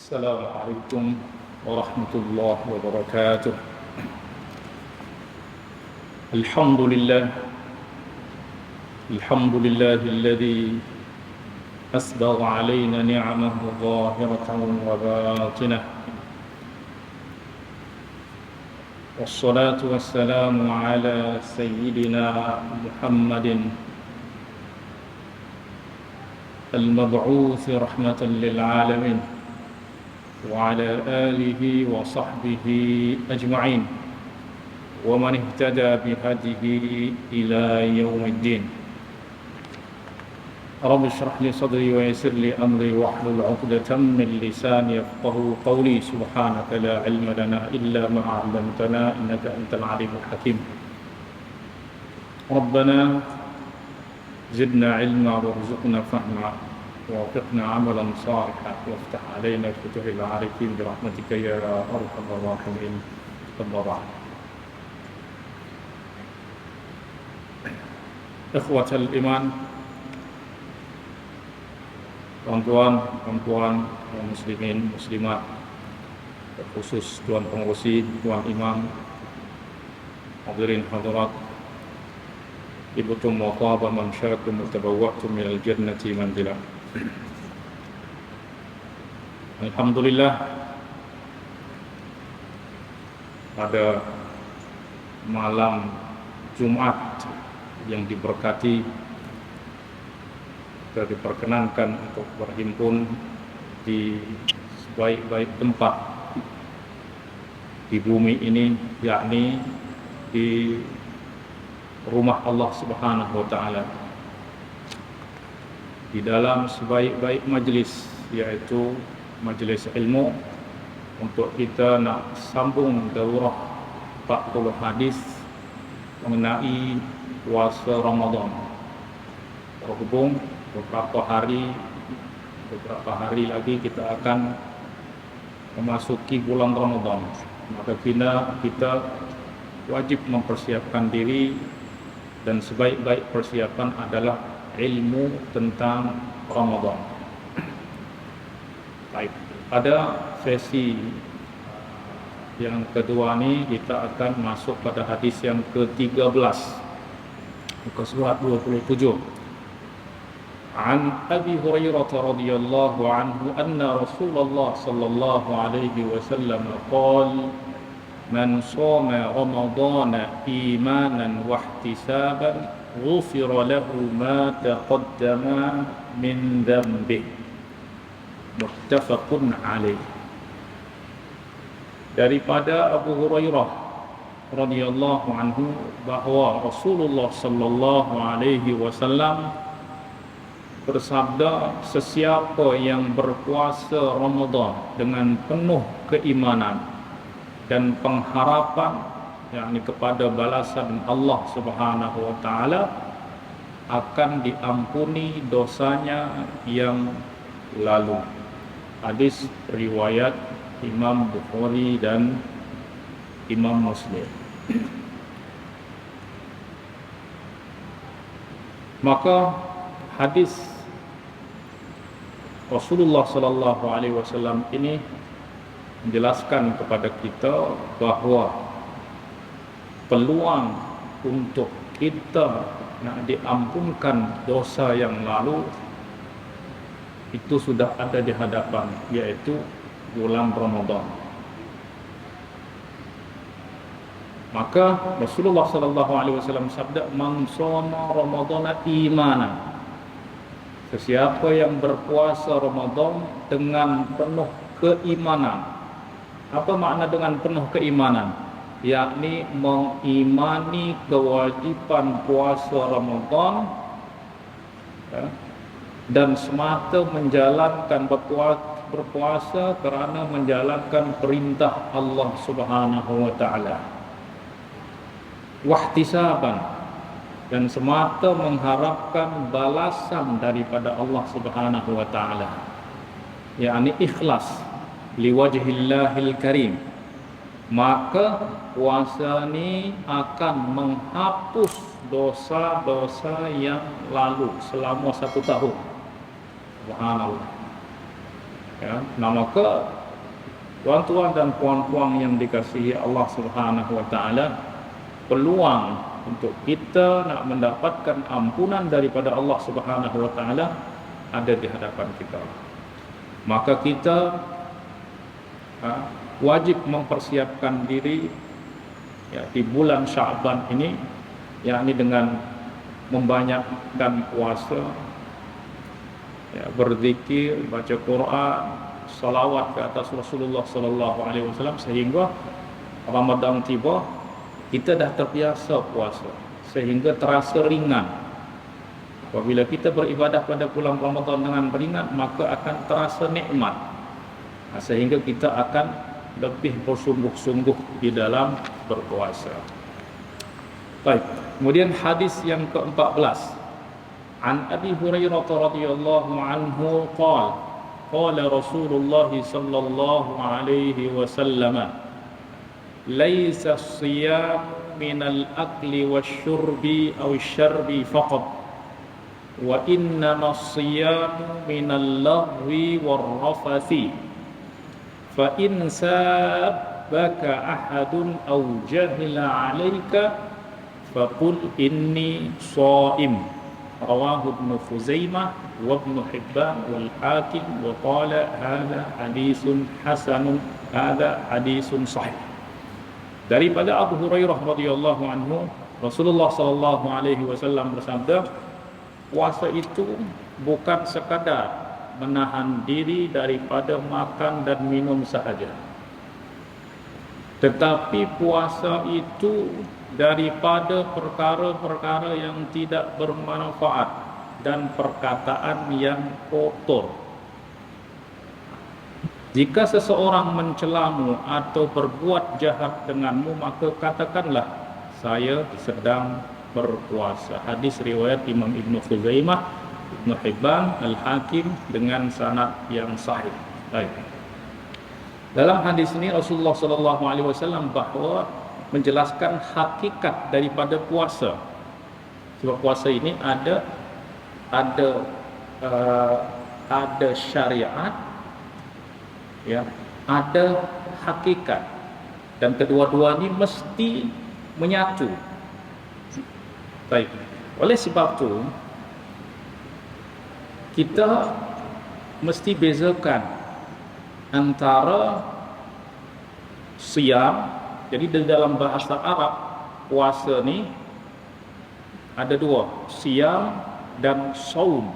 السلام عليكم ورحمة الله وبركاته. الحمد لله الذي أسبغ علينا نعمه ظاهرة وباطنة، والصلاة والسلام على سيدنا محمد المبعوث رحمة للعالمين وعلى آله وصحبه أجمعين ومن اهتدى بهديه إلى يوم الدين. رب اشرح لي صدري ويسر لي أمري واحلل عقدة من لساني يفقهوا قولي. سبحانك لا علم لنا إلا ما علمتنا إنك أنت العليم الحكيم. ربنا زدنا علما وارزقنا فهما ووفقنا عملا صالحا وافتح علينا فتوح العارفين برحمتك يا أرحم الراحمين. أما بعد، إخوة الإيمان، tuan-tuan muslimin muslimat, khusus tuan pengurusi, tuan imam, hadirin hadirat, ibtum wa taba man syarakum mutabawwa'tum minal jannati manzila. Alhamdulillah, pada malam Jumat yang diberkati, kita diperkenankan untuk berhimpun di sebaik-baik tempat di bumi ini, yakni di rumah Allah Subhanahu wa Ta'ala, di dalam sebaik-baik majlis, yaitu majlis ilmu, untuk kita nak sambung daurah 40 hadis mengenai puasa Ramadan. Berhubung beberapa hari lagi kita akan memasuki bulan Ramadan, maka kita wajib mempersiapkan diri, dan sebaik-baik persiapan adalah ilmu tentang Ramadan. Baik, pada sesi yang kedua ni kita akan masuk pada hadis yang ke-13, muka surat 27. An Abi Hurairah radhiyallahu anhu anna Rasulullah sallallahu alaihi wasallam qala: Man shoma Ramadana imanan wa ihtisaban ghufira lahu ma taqaddama min dhanbihi. Muttafaqun alaih. Daripada Abu Hurairah radhiyallahu anhu bahwa Rasulullah sallallahu alaihi wasallam bersabda, sesiapa yang berpuasa Ramadan dengan penuh keimanan dan pengharapan, yakni kepada balasan Allah Subhanahu wa Ta'ala, akan diampuni dosanya yang lalu. Hadis riwayat Imam Bukhari dan Imam Muslim. Maka hadis Rasulullah sallallahu alaihi wasallam ini menjelaskan kepada kita bahawa peluang untuk kita nak diampunkan dosa yang lalu itu sudah ada di hadapan, yaitu bulan Ramadan. Maka Rasulullah sallallahu alaihi wasallam sabda, man shoma Ramadana imanan, sesiapa yang berpuasa Ramadan dengan penuh keimanan. Apa makna dengan penuh keimanan? Yakni mengimani kewajiban puasa Ramadan, dan semata menjalankan berpuasa kerana menjalankan perintah Allah Subhanahu wa Ta'ala. Wahtisaban, dan semata mengharapkan balasan daripada Allah Subhanahu wa Ta'ala, yakni ikhlas liwajhillahil karim. Maka puasa ni akan menghapus dosa-dosa yang lalu selama 1 tahun. Subhanallah. Ya, nah maka Tuan-tuan dan puan-puan yang dikasihi Allah Subhanahu wa taala, peluang untuk kita nak mendapatkan ampunan daripada Allah Subhanahu wa taala ada di hadapan kita. Maka kita wajib mempersiapkan diri ya, di bulan Sya'ban ini, yakni dengan membanyakkan puasa, ya, berzikir, baca Quran, salawat ke atas Rasulullah sallallahu alaihi wasallam, sehingga Ramadan tiba kita dah terbiasa puasa sehingga terasa ringan. Apabila kita beribadah pada bulan Ramadan dengan ringan, maka akan terasa nikmat, sehingga kita akan lebih bersungguh-sungguh di dalam berpuasa. Baik, kemudian hadis yang ke-14, an Abi Hurairah radhiyallahu anhu qala qala Rasulullah sallallahu alaihi wasallam, laisa as-siyam min al-akli wash-shurbi aw asy-syarbi faqat, wa innama as-siyam min al-laghwi war-rafathi, fa in sabbaka ahadun aw jahila 'alaika faqul inni sha'im. Rawahu Ibnu Khuzaimah wa Ibnu Hibban wal Hakim wa qala hadza haditsun hasanun, hadza haditsun sahih. Daripada Abu Hurairah radhiyallahu anhu, Rasulullah sallallahu alaihi wasallam bersabda, puasa itu bukan sekadar menahan diri daripada makan dan minum sahaja, tetapi puasa itu daripada perkara-perkara yang tidak bermanfaat dan perkataan yang kotor. Jika seseorang mencelamu atau berbuat jahat denganmu, maka katakanlah, saya sedang berpuasa. Hadis riwayat Imam Ibnu Khuzaimah, Ibnu Hibban, Al-Hakim dengan sanad yang sahih. Baik. Dalam hadis ini Rasulullah sallallahu alaihi wasallam bahwa menjelaskan hakikat daripada puasa. Sebab puasa ini ada syariat, ya, ada hakikat, dan kedua-dua ini mesti menyatu. Baik. Oleh sebab itu kita mesti bezakan antara siyam. Jadi di dalam bahasa Arab, puasa ni ada dua, siyam dan saum.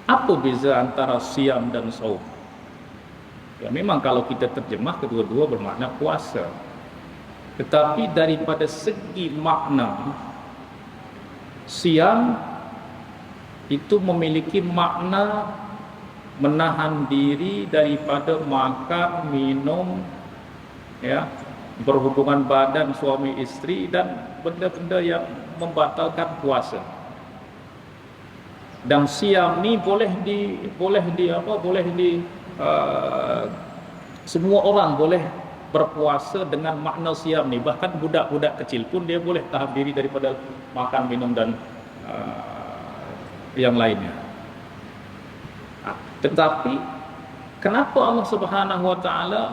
Apa beza antara siyam dan saum? Ya, memang kalau kita terjemah kedua-dua bermakna puasa. Tetapi daripada segi makna, siyam itu memiliki makna menahan diri daripada makan, minum, ya, berhubungan badan suami istri dan benda-benda yang membatalkan puasa. Dan siam ni semua orang boleh berpuasa dengan makna siam ni. Bahkan budak-budak kecil pun dia boleh tahan diri daripada makan, minum dan yang lainnya. Tetapi kenapa Allah Subhanahu wa taala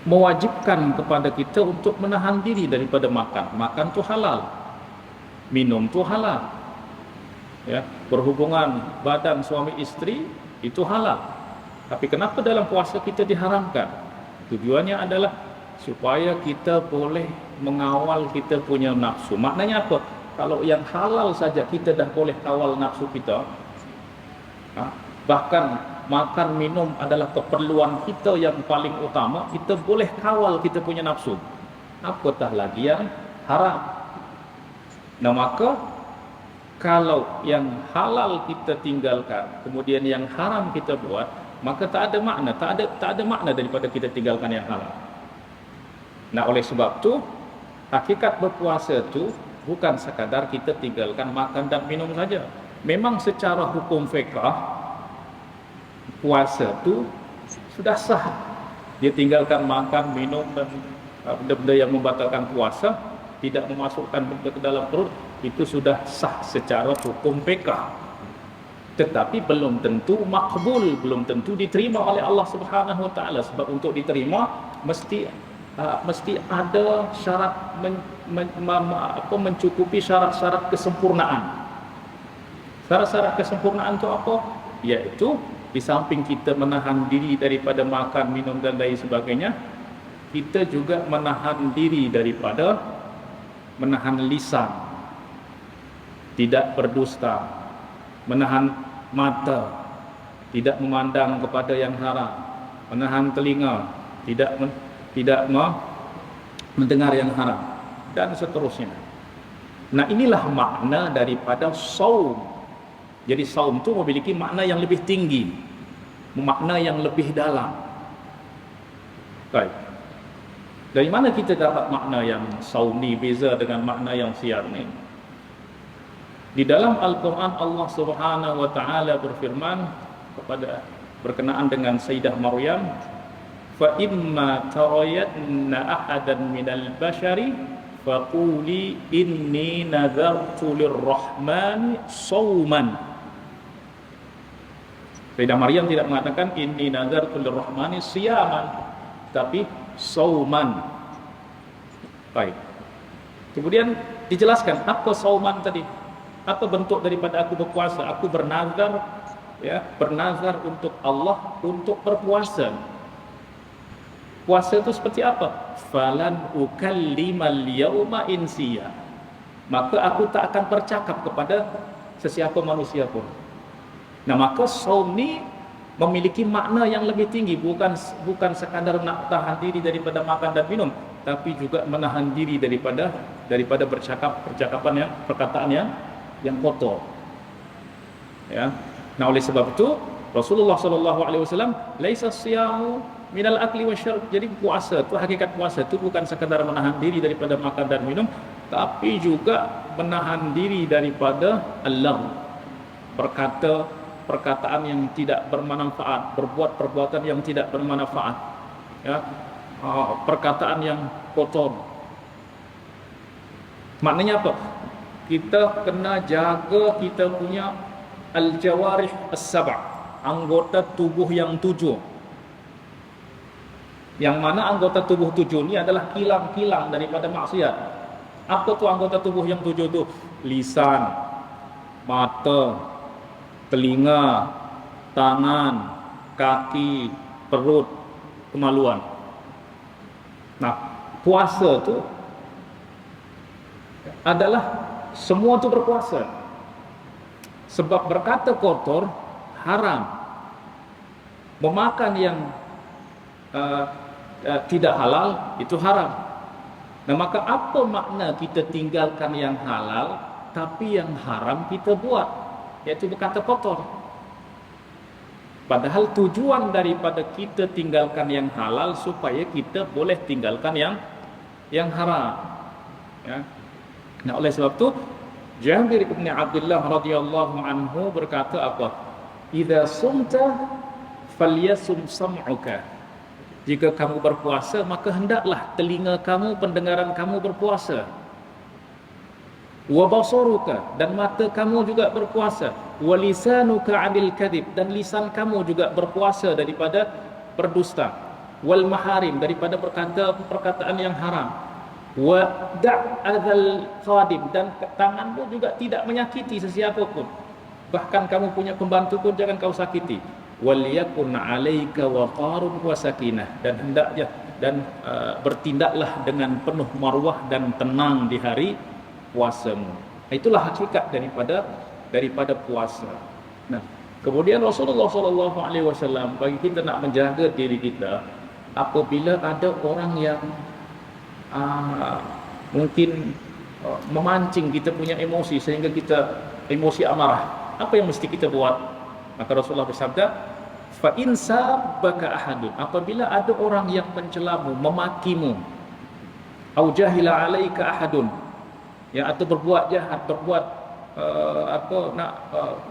mewajibkan kepada kita untuk menahan diri daripada makan? Makan tu halal, minum tu halal, ya, berhubungan badan suami istri itu halal. Tapi kenapa dalam puasa kita diharamkan? Tujuannya adalah supaya kita boleh mengawal kita punya nafsu. Maknanya apa? Kalau yang halal saja kita dah boleh kawal nafsu kita, bahkan makan minum adalah keperluan kita yang paling utama, kita boleh kawal kita punya nafsu, apatah lagi yang haram. Nah, maka kalau yang halal kita tinggalkan, kemudian yang haram kita buat, maka tak ada makna, tak ada makna daripada kita tinggalkan yang halal. Nah, oleh sebab tu hakikat berpuasa tu bukan sekadar kita tinggalkan makan dan minum saja. Memang secara hukum fiqh puasa tu sudah sah. Dia tinggalkan makan, minum dan benda-benda yang membatalkan puasa, tidak memasukkan benda ke dalam perut, itu sudah sah secara hukum fiqh. tetapi belum tentu makbul, belum tentu diterima oleh Allah Subhanahu wa taala. Sebab untuk diterima mesti ada syarat mencukupi syarat-syarat kesempurnaan. Syarat-syarat kesempurnaan itu apa? Yaitu di samping kita menahan diri daripada makan, minum dan lain sebagainya, kita juga menahan diri daripada menahan lisan, tidak berdusta, menahan mata, tidak memandang kepada yang haram, menahan telinga, tidak mendengar yang haram, dan seterusnya. Nah, inilah makna daripada saum. Jadi saum itu memiliki makna yang lebih tinggi, makna yang lebih dalam. Baik. Dari mana kita dapat makna yang saum ni beza dengan makna yang siar ni? Di dalam Al-Quran Allah Subhanahu wa taala berfirman berkenaan dengan Sayyidah Maryam, fa imma tarayanna ahadan minal bashari faquli inni nadartu lirrahmani sauman. Sayyidah Maryam tidak mengatakan inni nadartu lirrahmani siyaman, tapi sauman. Baik. Kemudian dijelaskan apa sauman tadi? Apa bentuk daripada aku berpuasa? Aku bernazar, ya, bernazar untuk Allah untuk berpuasa. Puasa itu seperti apa? Falan ukallimal yauma insiya. Maka aku tak akan bercakap kepada sesiapa manusia pun. Nah, maka saum ni memiliki makna yang lebih tinggi, bukan sekadar nak tahan diri daripada makan dan minum, tapi juga menahan diri daripada perkataan yang kotor. Ya. Nah, oleh sebab itu Rasulullah sallallahu alaihi wasallam laisa siyamu minal akli wasyarb. Jadi puasa itu, hakikat puasa itu bukan sekadar menahan diri daripada makan dan minum, tapi juga menahan diri daripada al-lagh, perkataan yang tidak bermanfaat, berbuat perbuatan yang tidak bermanfaat, ya, perkataan yang kotor. Maknanya apa? Kita kena jaga kita punya al-jawarih as-sab', anggota tubuh yang 7. Yang mana anggota tubuh 7 ni adalah kilang-kilang daripada maksiat. Apa tu anggota tubuh yang 7 tu? Lisan, mata, telinga, tangan, kaki, perut, kemaluan. Nah, puasa tu adalah semua tu berpuasa. Sebab berkata kotor haram. Memakan yang tidak halal itu haram. Nah, maka apa makna kita tinggalkan yang halal tapi yang haram kita buat, yaitu berkata kotor? Padahal tujuan daripada kita tinggalkan yang halal supaya kita boleh tinggalkan yang haram. Ya. Nah, oleh sebab itu Jabir bin Abdullah radhiyallahu anhu berkata apa? Idza sumta falyasum sam'uka. Jika kamu berpuasa, maka hendaklah telinga kamu, pendengaran kamu berpuasa. Wa basaruka, dan mata kamu juga berpuasa. Wa lisanuka 'anil kadhib, dan lisan kamu juga berpuasa daripada berdusta. Wal maharim, daripada perkataan yang haram. Wa da'adzal qadim, dan tanganmu juga tidak menyakiti sesiapa pun. Bahkan kamu punya pembantu pun jangan kau sakiti. Wal yakun 'alaika waqarun wa sakinah, dan hendaknya bertindaklah dengan penuh marwah dan tenang di hari puasamu. Itulah hakikat daripada puasa. Nah, kemudian Rasulullah sallallahu alaihi wasallam bagi kita nak menjaga diri kita apabila ada orang yang mungkin memancing kita punya emosi sehingga kita emosi amarah. Apa yang mesti kita buat? Maka Rasulullah bersabda, fa in sabbaka ahadun, apabila ada orang yang mencelamu, memakimu, au jahila alaika ahadun, ya, atau berbuat jahat,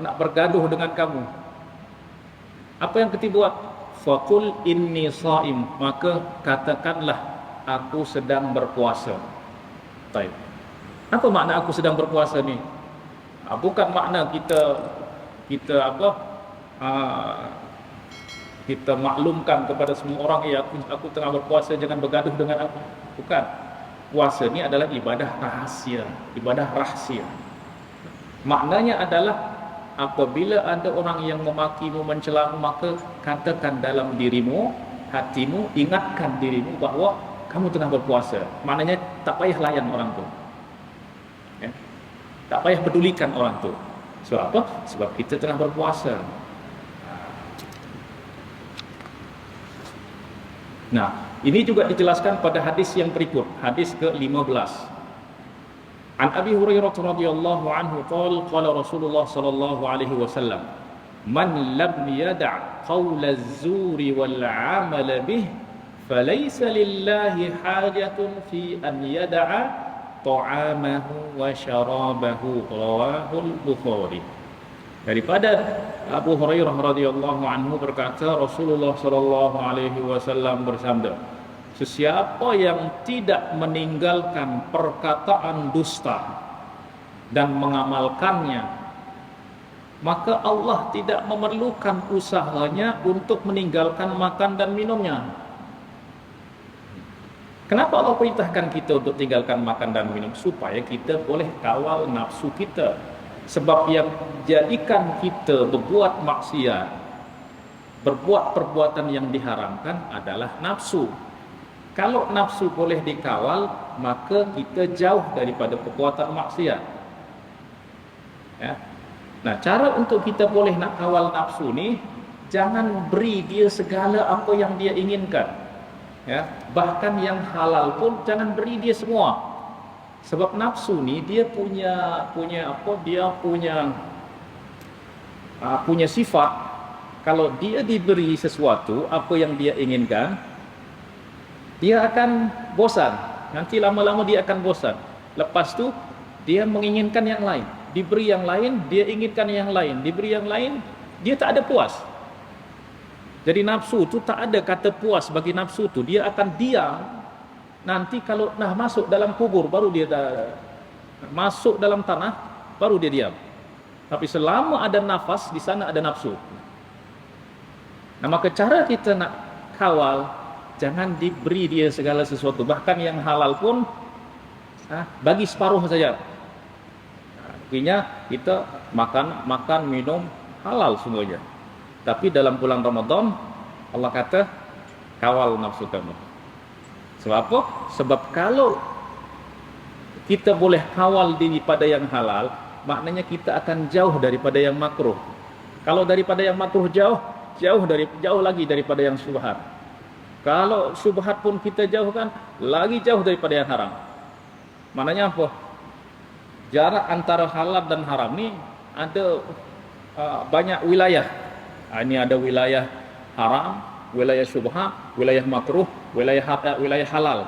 nak bergaduh dengan kamu, apa yang kita buat? Faqul inni shaim, maka katakanlah aku sedang berpuasa. Baik. Apa makna aku sedang berpuasa ni? Bukan makna kita kita uh, kita maklumkan kepada semua orang, aku tengah berpuasa, jangan bergaduh dengan aku. Bukan. Puasa ni adalah ibadah rahasia, ibadah rahsia. Maknanya adalah apabila ada orang yang memakimu, mencelamu, maka katakan dalam dirimu, hatimu, ingatkan dirimu bahawa kamu tengah berpuasa. Maknanya tak payah layan orang tu, ya? Tak payah pedulikan orang tu. Sebab apa? Sebab kita tengah berpuasa. Nah, ini juga dijelaskan pada hadis yang berikut, hadis ke-15. An Abi Hurairah radhiyallahu anhu qala Rasulullah sallallahu alaihi wasallam, "Man lam yada' qaula az-zuri wal 'amala bih, falaysa lillahi hajatun fi an yada'a ta'amahu wa syarabahu." Rawahul Bukhari. Daripada Abu Hurairah radhiyallahu anhu berkata, Rasulullah sallallahu alaihi wasallam bersabda, sesiapa yang tidak meninggalkan perkataan dusta dan mengamalkannya, maka Allah tidak memerlukan usahanya untuk meninggalkan makan dan minumnya. Kenapa Allah perintahkan kita untuk tinggalkan makan dan minum? Supaya kita boleh kawal nafsu kita. Sebab yang jadikan kita berbuat maksiat, berbuat perbuatan yang diharamkan adalah nafsu. Kalau nafsu boleh dikawal, maka kita jauh daripada perbuatan maksiat, ya. Nah, cara untuk kita boleh nak kawal nafsu ni, jangan beri dia segala apa yang dia inginkan, ya. Bahkan yang halal pun jangan beri dia semua. Sebab nafsu ni dia punya sifat, kalau dia diberi sesuatu apa yang dia inginkan, dia akan bosan. Nanti lama-lama dia akan bosan. Lepas tu dia menginginkan yang lain, diberi yang lain, dia inginkan yang lain, diberi yang lain, dia tak ada puas. Jadi nafsu tu tak ada kata puas bagi nafsu tu, dia akan diam. Nanti kalau dah masuk dalam kubur, baru dia dah masuk dalam tanah, baru dia diam. Tapi selama ada nafas, di sana ada nafsu. Nah, maka cara kita nak kawal, jangan diberi dia segala sesuatu. Bahkan yang halal pun bagi separuh saja. Artinya kita makan minum halal semuanya. Tapi dalam bulan Ramadan, Allah kata kawal nafsu kamu. Sebab apa? Sebab kalau kita boleh kawal diri pada yang halal, maknanya kita akan jauh daripada yang makruh. Kalau daripada yang makruh jauh lagi daripada yang syubhat. Kalau syubhat pun kita jauhkan, lagi jauh daripada yang haram. Maknanya apa? Jarak antara halal dan haram ni ada banyak wilayah. Ini ada wilayah haram, wilayah syubhat, wilayah makruh, wilayah halal.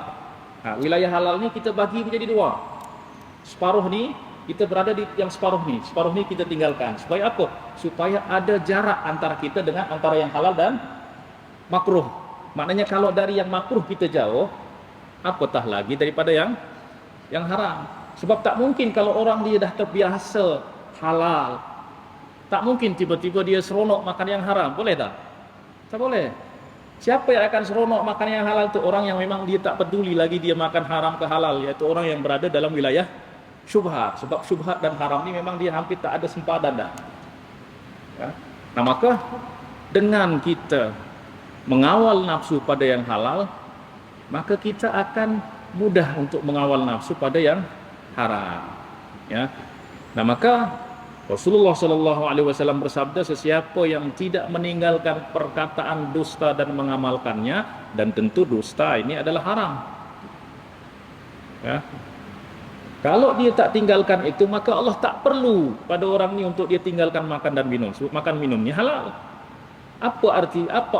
Wilayah halal ni kita bagi menjadi dua. Separuh ni kita berada di yang separuh ni kita tinggalkan. Supaya apa? Supaya ada jarak antara kita dengan antara yang halal dan makruh. Maknanya kalau dari yang makruh kita jauh, apatah lagi daripada yang haram. Sebab tak mungkin kalau orang dia dah terbiasa halal, tak mungkin tiba-tiba dia seronok makan yang haram. Boleh tak? Tak boleh. Siapa yang akan seronok makan yang halal tu? Orang yang memang dia tak peduli lagi dia makan haram ke halal, iaitu orang yang berada dalam wilayah syubhat. Sebab syubhat dan haram ni memang dia hampir tak ada sempadan dah, ya? Nah, maka dengan kita mengawal nafsu pada yang halal, maka kita akan mudah untuk mengawal nafsu pada yang haram, ya. Nah, maka Rasulullah SAW bersabda, sesiapa yang tidak meninggalkan perkataan dusta dan mengamalkannya, dan tentu dusta ini adalah haram, ya. Kalau dia tak tinggalkan itu, maka Allah tak perlu pada orang ni untuk dia tinggalkan makan dan minum. Sebab makan minum ni halal. Apa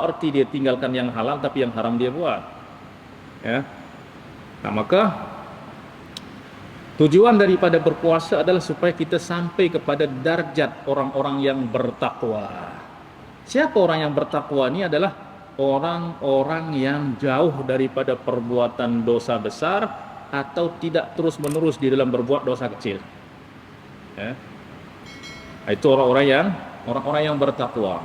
arti dia tinggalkan yang halal tapi yang haram dia buat, ya. Nah, maka tujuan daripada berpuasa adalah supaya kita sampai kepada darjat orang-orang yang bertakwa. Siapa orang yang bertakwa? Ini adalah orang-orang yang jauh daripada perbuatan dosa besar atau tidak terus-menerus di dalam berbuat dosa kecil, ya. Itu orang-orang yang orang-orang yang bertakwa.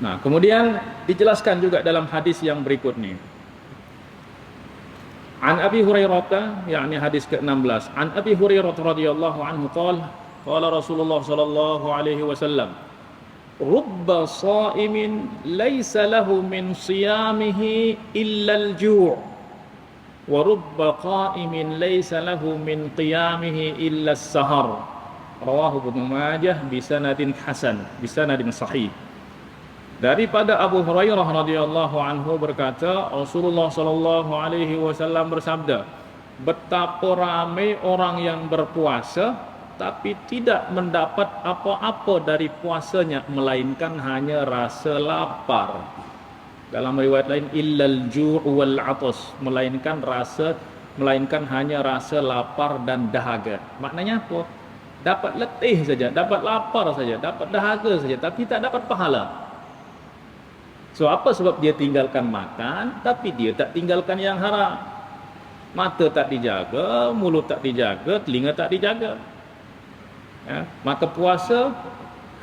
Nah, kemudian dijelaskan juga dalam hadis yang berikut ni. An Abi Hurairah, yakni hadis ke-16. An Abi Hurairah radhiyallahu anhu qala Rasulullah sallallahu alaihi wasallam, "Rubba sha'imin laisa lahu min siyamihi illa al-ju', wa rubba qa'imin laisa lahu min qiyamihi illa as-sahar." Rawahu Ibnu Majah bi sanadin hasan, bi sanadin sahih. Daripada Abu Hurairah radhiyallahu anhu berkata, Rasulullah sallallahu alaihi wasallam bersabda, betapa ramai orang yang berpuasa tapi tidak mendapat apa-apa dari puasanya melainkan hanya rasa lapar. Dalam riwayat lain illal ju' wal 'atas, melainkan hanya rasa lapar dan dahaga. Maknanya apa? Dapat letih saja, dapat lapar saja, dapat dahaga saja tapi tak dapat pahala. So apa sebab dia tinggalkan makan tapi dia tak tinggalkan yang haram. Mata tak dijaga, mulut tak dijaga, telinga tak dijaga. Ya, maka puasa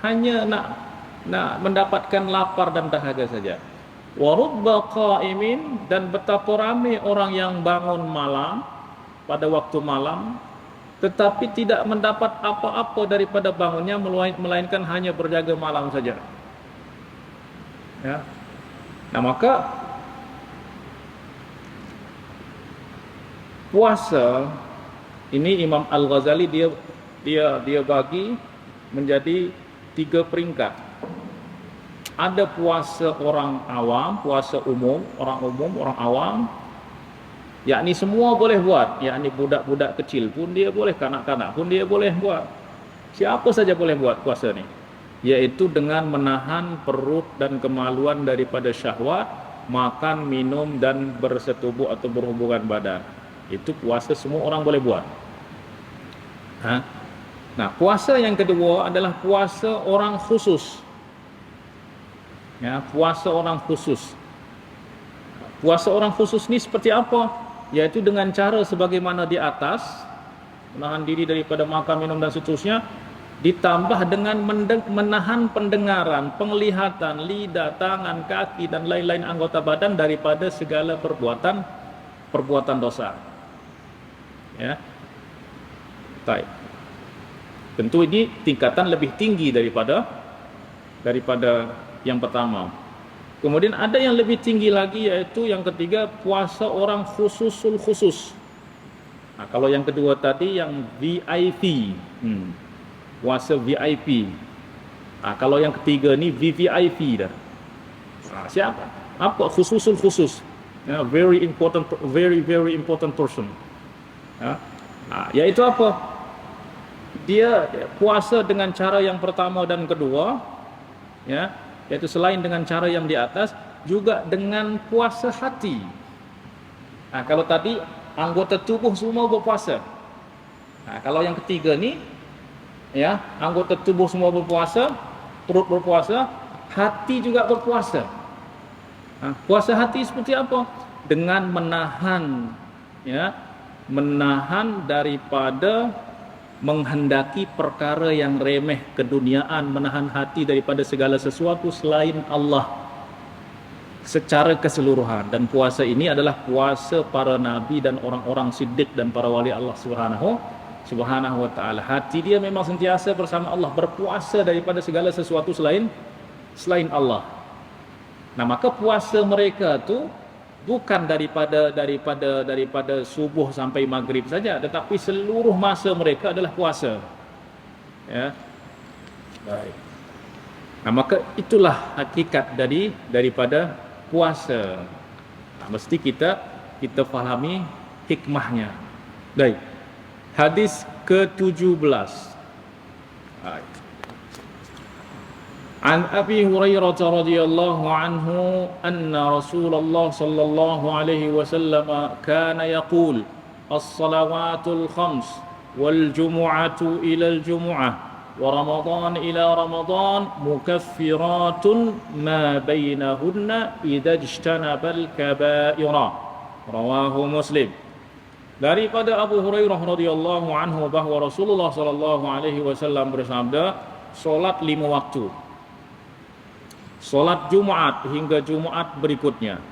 hanya nak mendapatkan lapar dan dahaga saja. Wa rubba qa'imin, dan betapa ramai orang yang bangun malam pada waktu malam tetapi tidak mendapat apa-apa daripada bangunnya melainkan hanya berjaga malam saja. Ya. Nah, maka puasa ini Imam Al-Ghazali dia bagi menjadi 3 peringkat. Ada puasa orang awam, puasa umum, orang awam, yakni semua boleh buat, yakni budak-budak kecil pun dia boleh, kanak-kanak pun dia boleh buat. Siapa saja boleh buat puasa ni, yaitu dengan menahan perut dan kemaluan daripada syahwat, makan, minum dan bersetubuh atau berhubungan badan. Itu puasa semua orang boleh buat. Nah, puasa yang kedua adalah puasa orang khusus. Ya, puasa orang khusus. Puasa orang khusus ni seperti apa? Yaitu dengan cara sebagaimana di atas, menahan diri daripada makan, minum dan seterusnya, ditambah dengan menahan pendengaran, penglihatan, lidah, tangan, kaki dan lain-lain anggota badan daripada segala perbuatan dosa. Ya. Baik. Tentu ini tingkatan lebih tinggi daripada yang pertama. Kemudian ada yang lebih tinggi lagi, yaitu yang ketiga, puasa orang khususul khusus. Nah, kalau yang kedua tadi yang VIP. Puasa VIP. Kalau yang ketiga ni VVIP dah. Siapa? Apa khususul khusus? Very important person. Yaitu apa? Dia puasa dengan cara yang pertama dan kedua, ya, yaitu selain dengan cara yang di atas, juga dengan puasa hati. Kalau tadi anggota tubuh semua berpuasa. Kalau yang ketiga ni, ya, anggota tubuh semua berpuasa, perut berpuasa, hati juga berpuasa. Puasa hati seperti apa? Dengan menahan, ya, menahan daripada menghendaki perkara yang remeh keduniaan, menahan hati daripada segala sesuatu selain Allah secara keseluruhan. Dan puasa ini adalah puasa para nabi dan orang-orang siddiq dan para wali Allah Subhanahu wa ta'ala. Hati dia memang sentiasa bersama Allah, berpuasa daripada segala sesuatu selain Allah. Nah, maka puasa mereka tu bukan daripada subuh sampai maghrib saja, tetapi seluruh masa mereka adalah puasa. Ya. Baik. Nah, maka itulah hakikat daripada puasa. Nah, mesti kita fahami hikmahnya. Baik. Hadis ke-17. An Abi Hurairah radhiyallahu anhu anna Rasulullah sallallahu alaihi wasallam kana yaqul as-salawatul khams wal jumu'atu ila al-jumu'ah wa ramadan ila ramadan mukaffiratun ma bainahunna idza ijtanaba al-kaba'ira. Rawahu Muslim. Daripada Abu Hurairah radhiyallahu anhu bahwa Rasulullah sallallahu alaihi wasallam bersabda, salat 5 waktu, salat Jumat hingga Jumat berikutnya,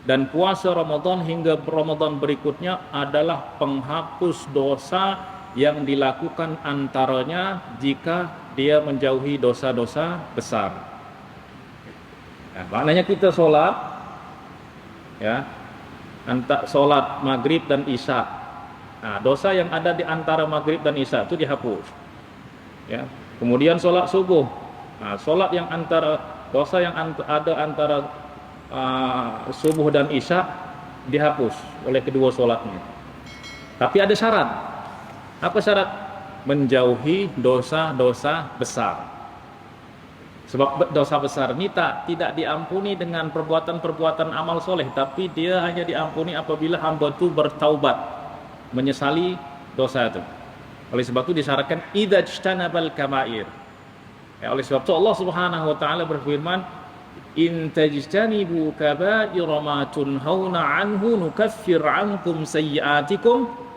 dan puasa Ramadan hingga Ramadan berikutnya adalah penghapus dosa yang dilakukan antaranya jika dia menjauhi dosa-dosa besar. Nah, maknanya kita solat, ya, solat maghrib dan isya. Nah, dosa yang ada di antara maghrib dan isya itu dihapus. Ya. Kemudian solat subuh. Nah, solat yang antara dosa yang ada antara subuh dan isya dihapus oleh kedua solatnya. Tapi ada syarat. Apa syarat? Menjauhi dosa-dosa besar. Sebab dosa besar ini tidak diampuni dengan perbuatan-perbuatan amal soleh, tapi dia hanya diampuni apabila hamba itu bertaubat, menyesali dosa itu. Oleh sebab itu disyaratkan idza ijtanabal kaba'ir. Ya, oleh sebab itu Allah Subhanahu wa taala berfirman, in tajtanibu kaba'ira ma tunhauna anhu nukaffir ankum sayyi'atikum.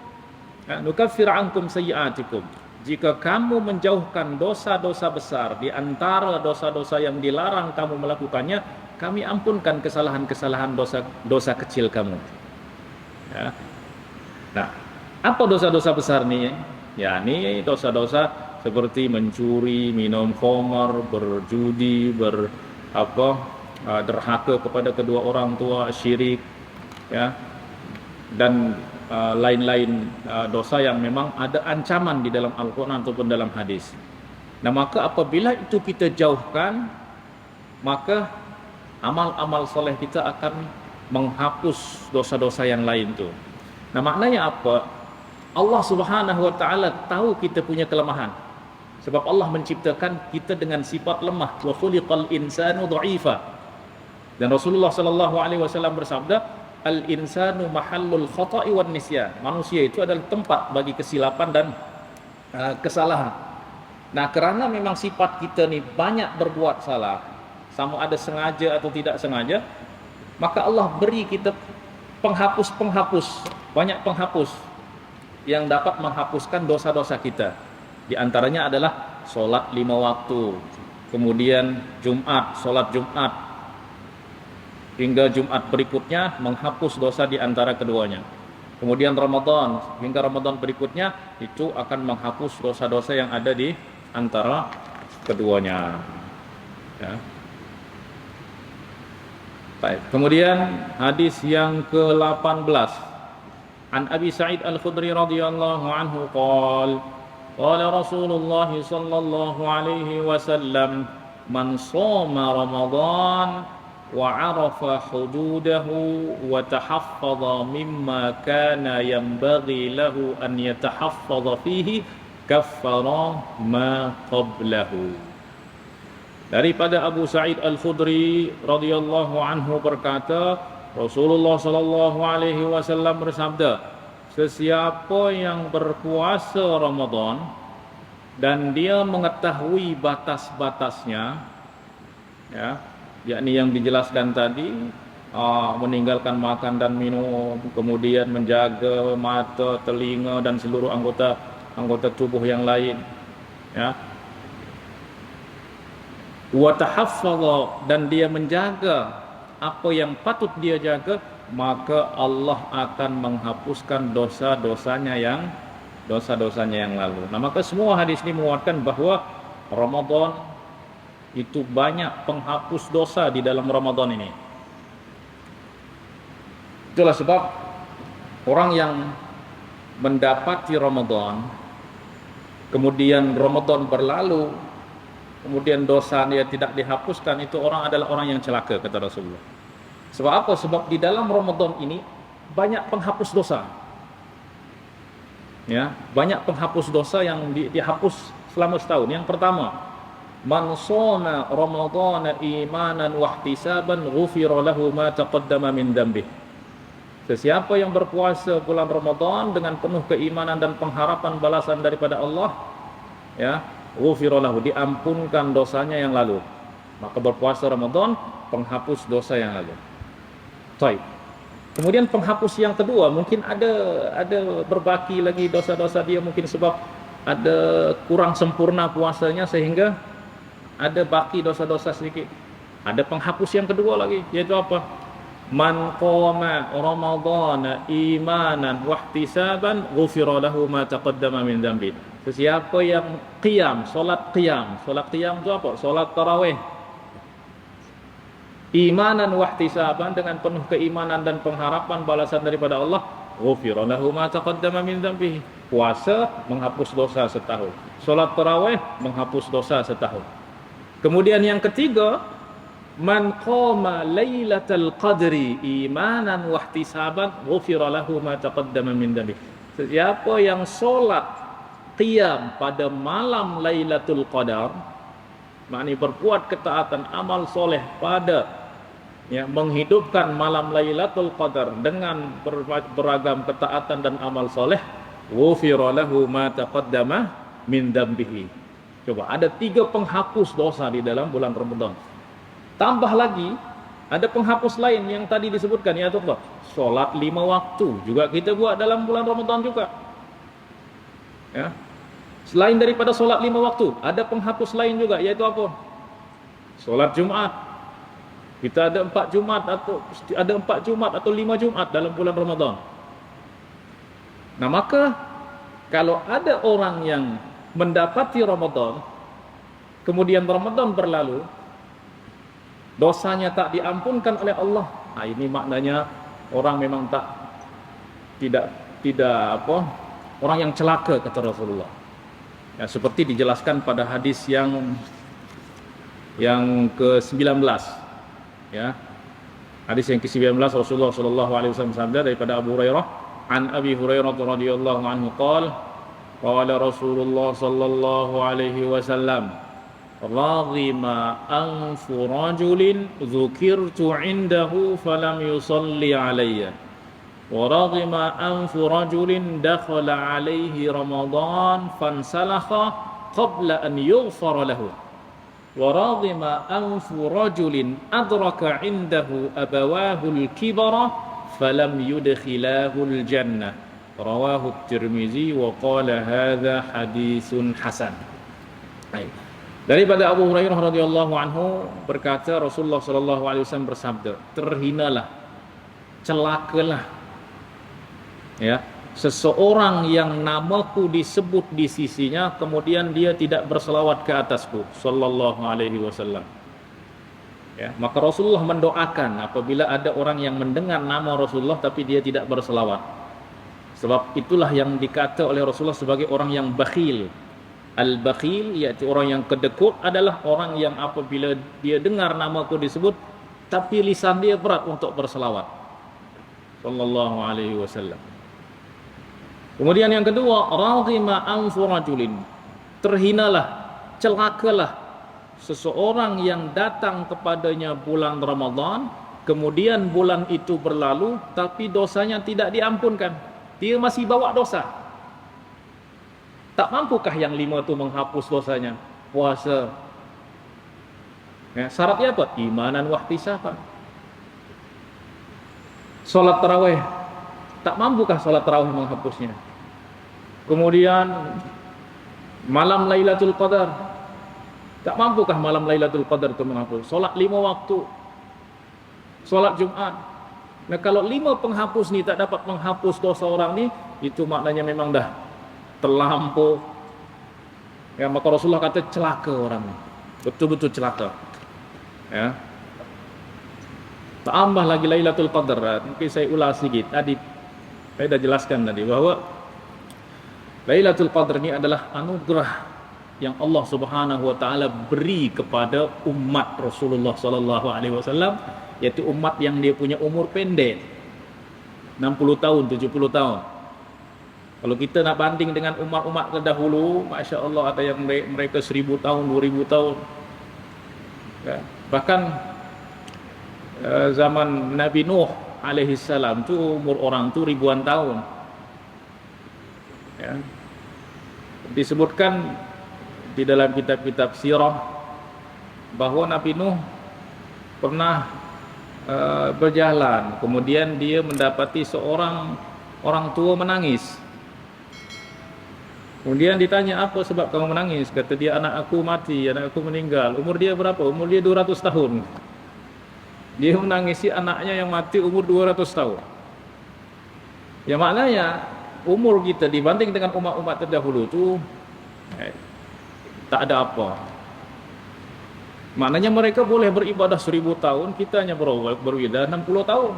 Nukaffir ankum sayyi'atikum. Jika kamu menjauhkan dosa-dosa besar di antara dosa-dosa yang dilarang kamu melakukannya, kami ampunkan kesalahan-kesalahan dosa kecil kamu. Ya. Nah, apa dosa-dosa besar nih? Ya, ini dosa-dosa seperti mencuri, minum khamar, berjudi, derhaka kepada kedua orang tua, syirik, ya, dan lain-lain dosa yang memang ada ancaman di dalam Al-Quran ataupun dalam hadis. Nah, maka apabila itu kita jauhkan, maka amal-amal soleh kita akan menghapus dosa-dosa yang lain itu. Nah, maknanya apa? Allah Subhanahu wa taala tahu kita punya kelemahan. Sebab Allah menciptakan kita dengan sifat lemah. Wa khuliqal insanu dha'ifa. Dan Rasulullah sallallahu alaihi wasallam bersabda, al-insanu mahallul khata'i wan nisyan. Manusia itu adalah tempat bagi kesilapan dan kesalahan. Nah, karena memang sifat kita ni banyak berbuat salah, sama ada sengaja atau tidak sengaja, maka Allah beri kita penghapus, banyak penghapus yang dapat menghapuskan dosa-dosa kita. Di antaranya adalah solat 5 waktu, kemudian Jumat, solat Jumat hingga Jumat berikutnya menghapus dosa di antara keduanya. Kemudian Ramadan hingga Ramadan berikutnya itu akan menghapus dosa-dosa yang ada di antara keduanya. Ya. Baik. Kemudian hadis yang ke-18. An Abi Sa'id Al-Khudri radhiyallahu anhu qala Rasulullah sallallahu alaihi wasallam man shoma Ramadan وعرف حدوده وتحفظ مما كان ينبغي له أن يتحفظ فيه كفر ما قبله. Daripada Abu Sa'id Al-Khudri radhiyallahu anhu berkata, Rasulullah sallallahu alaihi wasallam bersabda, sesiapa yang berpuasa Ramadan dan dia mengetahui batas-batasnya, ya, yakni yang dijelaskan tadi, meninggalkan makan dan minum, kemudian menjaga mata, telinga dan seluruh anggota tubuh yang lain, ya. Wa tahaffadha, dan dia menjaga apa yang patut dia jaga, maka Allah akan menghapuskan dosa-dosanya yang lalu. Nah, maka semua hadis ini menguatkan bahwa Ramadan itu banyak penghapus dosa di dalam Ramadan ini. Itulah sebab orang yang mendapati Ramadan, kemudian Ramadan berlalu, kemudian dosa dia tidak dihapuskan, itu orang adalah orang yang celaka, kata Rasulullah. Sebab apa? Sebab di dalam Ramadan ini banyak penghapus dosa. Ya, banyak penghapus dosa yang dihapus selama setahun. Yang pertama, man shoma ramadhana imanan wa ihtisaban ghufira lahu ma taqaddama min dhanbih. Sesiapa yang berpuasa bulan Ramadan dengan penuh keimanan dan pengharapan balasan daripada Allah, ya, ghufira lahu, diampunkan dosanya yang lalu. Maka berpuasa Ramadan penghapus dosa yang lalu. Baik. Kemudian penghapus yang kedua, mungkin ada berbaki lagi dosa-dosa dia, mungkin sebab ada kurang sempurna puasanya sehingga ada baki dosa-dosa sedikit. Ada penghapus yang kedua lagi, yaitu apa? Man qama ramadhana imanan wahtisaban ghufira lahu ma taqaddama min dzambi. Sesiapa yang qiyam, solat qiyam itu apa? Solat tarawih. Imanan wahtisaban, dengan penuh keimanan dan pengharapan balasan daripada Allah, ghufira lahu ma taqaddama min dzambi. Puasa menghapus dosa setahun. Solat tarawih menghapus dosa setahun. Kemudian yang ketiga, man qama lailatal qadri imanan wahtisaban ghufira lahu ma taqaddama min dzambi. Siapa yang solat qiyam pada malam Lailatul Qadar, maknanya berbuat ketaatan amal soleh pada menghidupkan malam Lailatul Qadar dengan beragam ketaatan dan amal soleh, ghufira lahu ma taqaddama min dzambihi. Coba, ada 3 penghapus dosa di dalam bulan Ramadan. Tambah lagi, ada penghapus lain yang tadi disebutkan, yaitu apa? Solat 5 waktu juga kita buat dalam bulan Ramadan juga. Ya. Selain daripada solat 5 waktu, ada penghapus lain juga, yaitu apa? Solat Jumat. Kita ada 4 Jumat atau 5 Jumat dalam bulan Ramadan. Nah, maka kalau ada orang yang mendapati Ramadan, kemudian Ramadan berlalu, dosanya tak diampunkan oleh Allah. Nah, ini maknanya orang memang tidak orang yang celaka, kata Rasulullah. Ya, seperti dijelaskan pada hadis yang ke-19. Ya. Hadis yang ke-19, Rasulullah sallallahu alaihi wasallam sabda daripada Abu Hurairah, an Abi Hurairah radhiyallahu anhu qala Rasulullah sallallahu alaihi wasallam, raghima anfu rajulin dzukirtu indahu falam yusalli alayya wa raghima anfu rajulin dakhala alayhi ramadan fansalakha qabla an yughfara lahu wa raghima anfu rajulin adraka indahu abawahu al-kibara falam yudkhilahu al-jannah, rawahu at-Tirmizi wa qala hadza haditsun hasan. Baik. Daripada Abu Hurairah radhiyallahu anhu berkata, Rasulullah sallallahu alaihi wasallam bersabda, terhinalah, celakalah seseorang yang namaku disebut di sisinya kemudian dia tidak berselawat ke atasku sallallahu alaihi wasallam. Maka Rasulullah mendoakan apabila ada orang yang mendengar nama Rasulullah tapi dia tidak berselawat. Sebab itulah yang dikata oleh Rasulullah sebagai orang yang bakhil. Al-bakhil, yaitu orang yang kedekut, adalah orang yang apabila dia dengar namaku disebut tapi lisan dia berat untuk berselawat sallallahu alaihi wasallam. Kemudian yang kedua, raghima anfu rajulin, terhinalah, celakalah seseorang yang datang kepadanya bulan Ramadan, kemudian bulan itu berlalu tapi dosanya tidak diampunkan. Dia masih bawa dosa. Tak mampukah yang 5 itu menghapus dosanya? Puasa. Syaratnya apa? Imanan wahtisaban. Salat tarawih. Tak mampukah salat tarawih menghapusnya? Kemudian malam Lailatul Qadar. Tak mampukah malam Lailatul Qadar itu menghapus? Salat 5 waktu. Salat Jumat. Nah, kalau 5 penghapus ni tak dapat menghapus dosa orang ni, itu maknanya memang dah terlampau. Maka Rasulullah kata celaka orang ni. Betul-betul celaka. Tambah lagi Lailatul Qadar. Mungkin saya ulas sedikit. Tadi saya dah jelaskan tadi bahawa Lailatul Qadar ni adalah anugerah yang Allah Subhanahu wa taala beri kepada umat Rasulullah sallallahu alaihi wasallam, yaitu umat yang dia punya umur pendek. 60 tahun, 70 tahun. Kalau kita nak banding dengan umat-umat terdahulu, masya-Allah, ada yang mereka 1000 tahun, 2000 tahun. Bahkan zaman Nabi Nuh alaihi salam tu umur orang tu ribuan tahun. Disebutkan di dalam kitab-kitab sirah bahawa Nabi Nuh pernah berjalan, kemudian dia mendapati seorang orang tua menangis. Kemudian ditanya, apa sebab kamu menangis? Kata dia, anak aku mati, anak aku meninggal. Umur dia berapa? Umur dia 200 tahun. Dia menangisi anaknya yang mati umur 200 tahun. Ya maknanya umur kita dibanding dengan umat-umat terdahulu itu tak ada apa. Maknanya mereka boleh beribadah 1000 tahun, kita hanya beribadah 60 tahun.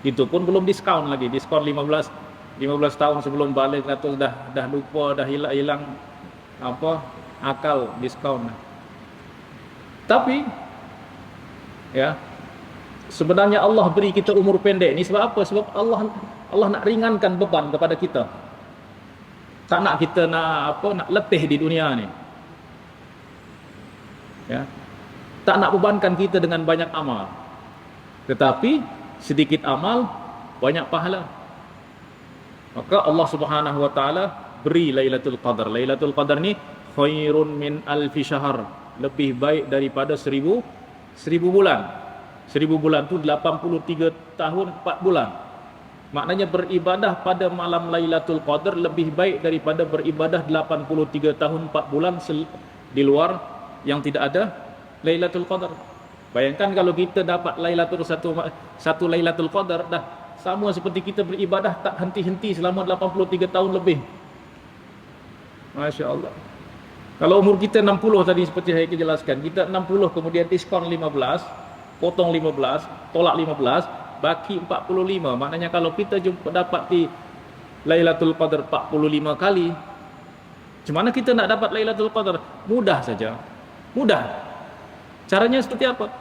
Itu pun belum diskon lagi, diskon 15 tahun sebelum balik atau dah lupa, dah hilang apa akal, diskon. Tapi ya, sebenarnya Allah beri kita umur pendek ni sebab apa? Sebab Allah nak ringankan beban kepada kita. Tak nak kita nak letih di dunia ni. Ya. Tak nak bebankan kita dengan banyak amal. Tetapi sedikit amal, banyak pahala. Maka Allah Subhanahu wa taala beri Lailatul Qadar. Lailatul Qadar ni khairun min alfi syahr, lebih baik daripada 1000 bulan. 1000 bulan tu 83 tahun 4 bulan. Maknanya beribadah pada malam Lailatul Qadar lebih baik daripada beribadah 83 tahun 4 bulan di luar yang tidak ada Lailatul Qadar. Bayangkan kalau kita dapat satu Lailatul Qadar, dah sama seperti kita beribadah tak henti-henti selama 83 tahun lebih. Masya Allah. Kalau umur kita 60 tadi seperti saya jelaskan, kita 60 kemudian diskon 15, potong 15, tolak 15, baki 45. Maknanya kalau kita dapat di Lailatul Qadar 45 kali, macam mana kita nak dapat Lailatul Qadar? Mudah saja. Mudah. Caranya seperti apa?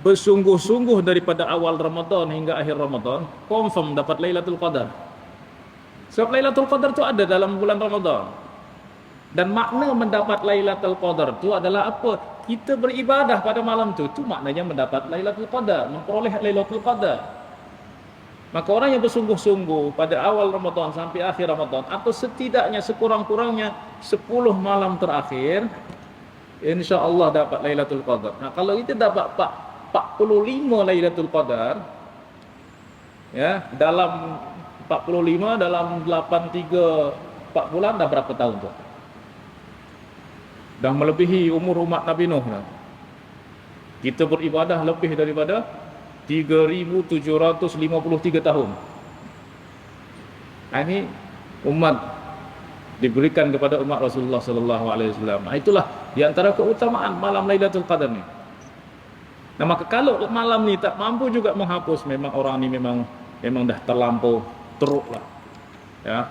Bersungguh-sungguh daripada awal Ramadan hingga akhir Ramadan, confirm dapat Lailatul Qadar. Sebab Lailatul Qadar itu ada dalam bulan Ramadan. Dan makna mendapat Lailatul Qadar itu adalah apa? Kita beribadah pada malam itu maknanya mendapat Lailatul Qadar, memperoleh Lailatul Qadar. Maka orang yang bersungguh-sungguh pada awal Ramadan sampai akhir Ramadan, atau setidaknya sekurang-kurangnya 10 malam terakhir, insya-Allah dapat Lailatul Qadar. Nah, kalau kita dapat 45 Lailatul Qadar, ya, dalam 45 dalam 83 4 bulan dah berapa tahun tu? Dah melebihi umur umat Nabi Nuh dah. Kita beribadah lebih daripada 3753 tahun. Ini umat diberikan kepada umat Rasulullah sallallahu alaihi wasallam. Itulah di antara keutamaan malam Lailatul Qadar ni. Nah, maka kalau malam ni tak mampu juga menghapus, memang orang ni memang dah terlampau teruk lah. Ya.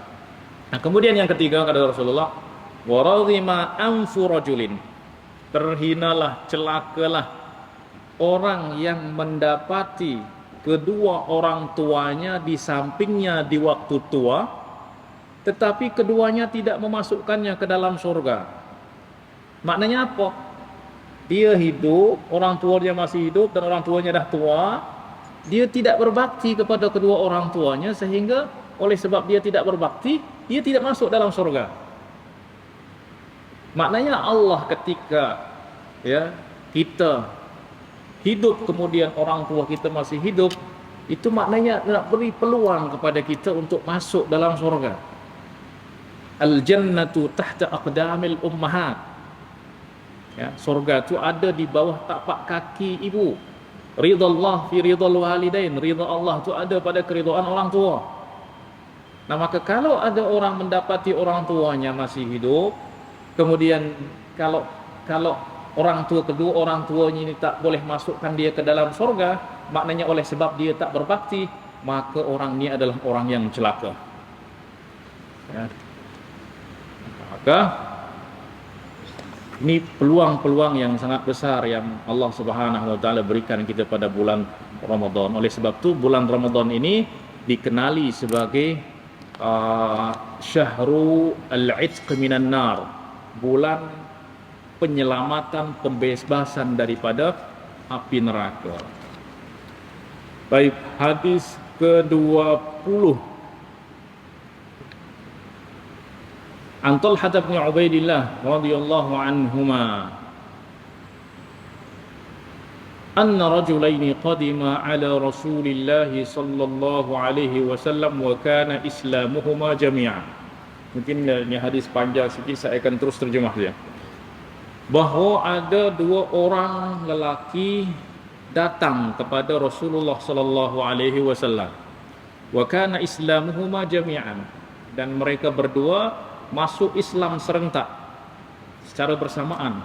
Nah, kemudian yang ketiga kata Rasulullah, waradhima anfu rajulin, terhinalah, celakalah orang yang mendapati kedua orang tuanya di sampingnya di waktu tua, tetapi keduanya tidak memasukkannya ke dalam surga. Maknanya apa? Dia hidup, orang tuanya masih hidup dan orang tuanya dah tua, dia tidak berbakti kepada kedua orang tuanya, sehingga oleh sebab dia tidak berbakti, dia tidak masuk dalam surga. Maknanya Allah ketika ya kita hidup kemudian orang tua kita masih hidup, itu maknanya nak beri peluang kepada kita untuk masuk dalam surga. Al-jannatu tahta aqdamil ummahat. Ya, surga itu ada di bawah tapak kaki ibu. Ridallah fi ridal walidain, ridha Allah itu ada pada keridhaan orang tua. Nah, maka kalau ada orang mendapati orang tuanya masih hidup, kemudian kalau orang tua kedua orang tuanya ini tak boleh masukkan dia ke dalam surga, maknanya oleh sebab dia tak berbakti, maka orang ini adalah orang yang celaka. Ya. Maka ini peluang-peluang yang sangat besar yang Allah Subhanahu wa taala berikan kita pada bulan Ramadan. Oleh sebab itu bulan Ramadan ini dikenali sebagai Syahru al-'Itq minan nar, bulan penyelamatan, pembebasan daripada api neraka. Baik, hadis ke-20. An Talhah bin Ubaidillah radhiyallahu anhuma anna rajulaini qadima ala Rasulillah sallallahu alaihi wasallam wa kana islamuhuma jami'an. Mungkin ini hadis panjang sikit, saya akan terus terjemah dia. Bahawa ada dua orang lelaki datang kepada Rasulullah sallallahu alaihi wasallam. Wa kana islamuhuma jami'an, dan mereka berdua masuk Islam serentak secara bersamaan.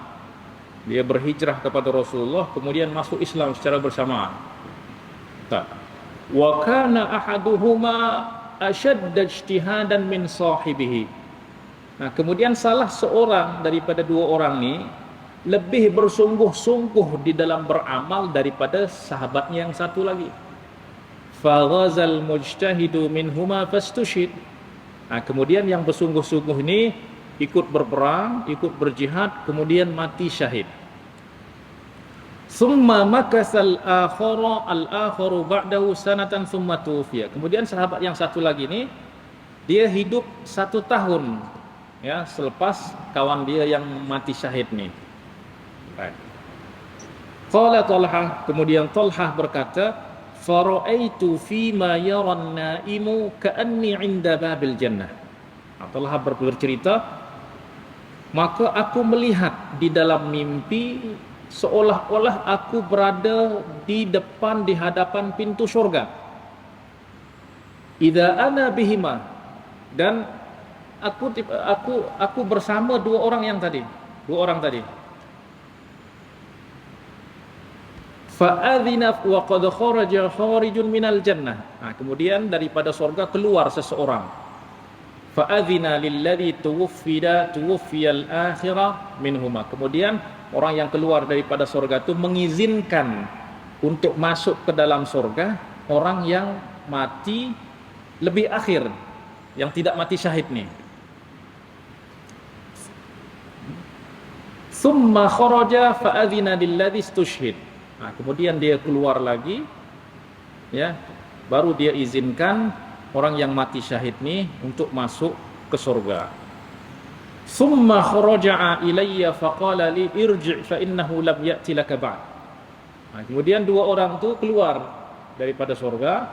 Dia berhijrah kepada Rasulullah kemudian masuk Islam secara bersamaan. Tak. Wa kana ahaduhuma ashadda ijtihadan min sahibihi. Nah, kemudian salah seorang daripada dua orang ni lebih bersungguh-sungguh di dalam beramal daripada sahabatnya yang satu lagi. Faghazal mujtahidu minhuma fastushid. Nah, kemudian yang bersungguh-sungguh ini ikut berperang, ikut berjihad, kemudian mati syahid. Summa makasal al-akharu ba'dahu sanatan summa tufiya. Kemudian sahabat yang satu lagi ini dia hidup 1 tahun ya selepas kawan dia yang mati syahid ni. Baik. Qala Talha, kemudian Talha berkata, fara'aitu fima yaran naimu ka'anni 'inda babil jannah. Talha bercerita, maka aku melihat di dalam mimpi seolah-olah aku berada di depan, di hadapan pintu syurga. Idza ana bihima, dan aku bersama dua orang tadi. Fa'adhina wa qad kharaja kharijun minal jannah. Nah, kemudian daripada surga keluar seseorang. Fa'adhina lilladhi tuwfiyal akhirah minhuma. Kemudian orang yang keluar daripada surga itu mengizinkan untuk masuk ke dalam surga orang yang mati lebih akhir, yang tidak mati syahid ni. Thumma kharaja fa'adhina lilladhi istushhid. Nah, kemudian dia keluar lagi, ya, baru dia izinkan orang yang mati syahid ni untuk masuk ke surga. Thumma kharaja ilayya faqala li irji' fa innahu lam ya'ti laka ba'd. Nah, kemudian dua orang tu keluar daripada surga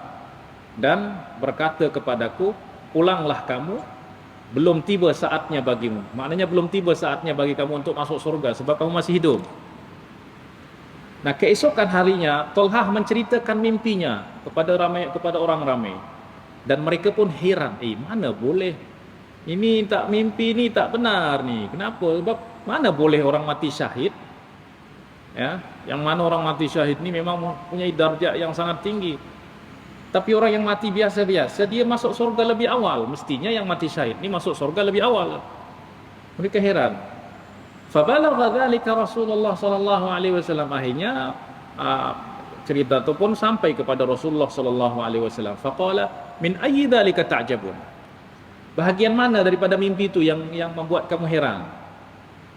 dan berkata kepadaku, pulanglah kamu, belum tiba saatnya bagimu. Maknanya belum tiba saatnya bagi kamu untuk masuk surga sebab kamu masih hidup. Nah, keesokan harinya Talha menceritakan mimpinya kepada orang ramai, dan mereka pun heran, mana boleh, ini tak mimpi, ni tak benar ni. Kenapa? Sebab mana boleh orang mati syahid, ya, yang mana orang mati syahid ni memang mempunyai darjat yang sangat tinggi. Tapi orang yang mati biasa-biasa dia masuk surga lebih awal. Mestinya yang mati syahid ni masuk surga lebih awal. Mereka heran. Fabalagha dzalika Rasulullah sallallahu alaihi wasallam. Akhirnya cerita itu pun sampai kepada Rasulullah sallallahu alaihi wasallam. Faqala min ayyi dzalika ta'jabun. Bahagian mana daripada mimpi itu yang membuat kamu heran?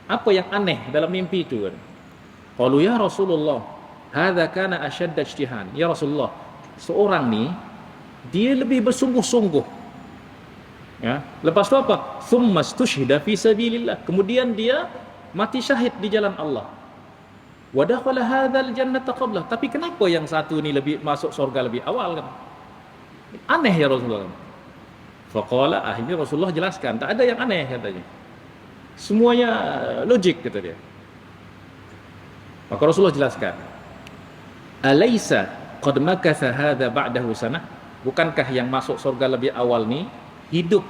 Apa yang aneh dalam mimpi itu? Qalu ya Rasulullah, hadza kana ashadda ijtihan. Ya Rasulullah, seorang ni dia lebih bersungguh-sungguh. Ya, lepas tu apa? Tsumma istushhida fi sabilillah. Kemudian dia mati syahid di jalan Allah. Wa dakhala hadzal jannata qabla. Tapi kenapa yang satu ni lebih masuk surga lebih awal kan? Aneh ya Rasulullah. Faqala, akhirnya Rasulullah jelaskan, tak ada yang aneh katanya. Semuanya logik kata dia. Maka Rasulullah jelaskan, alaysa qad makatha hadza ba'dahu sanah? Bukankah yang masuk surga lebih awal ni hidup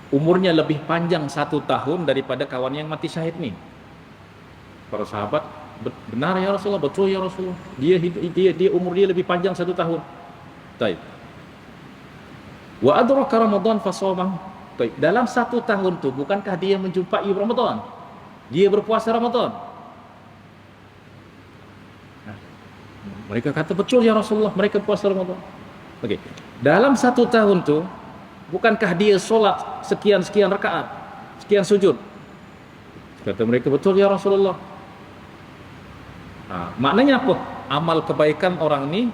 umurnya lebih panjang 1 tahun daripada kawan yang mati syahid ni? Para sahabat, benar ya Rasulullah, betul ya Rasulullah. Dia umur dia lebih panjang 1 tahun. Baik. Wa adraka Ramadan fasawmahu. Baik, dalam 1 tahun tu bukankah dia menjumpai Ramadan? Dia berpuasa Ramadan. Mereka kata betul ya Rasulullah, mereka puasa Ramadan. Okey. Dalam 1 tahun tu bukankah dia solat sekian-sekian rakaat, sekian sujud? Kata mereka, betul ya Rasulullah. Maknanya apa? Amal kebaikan orang ni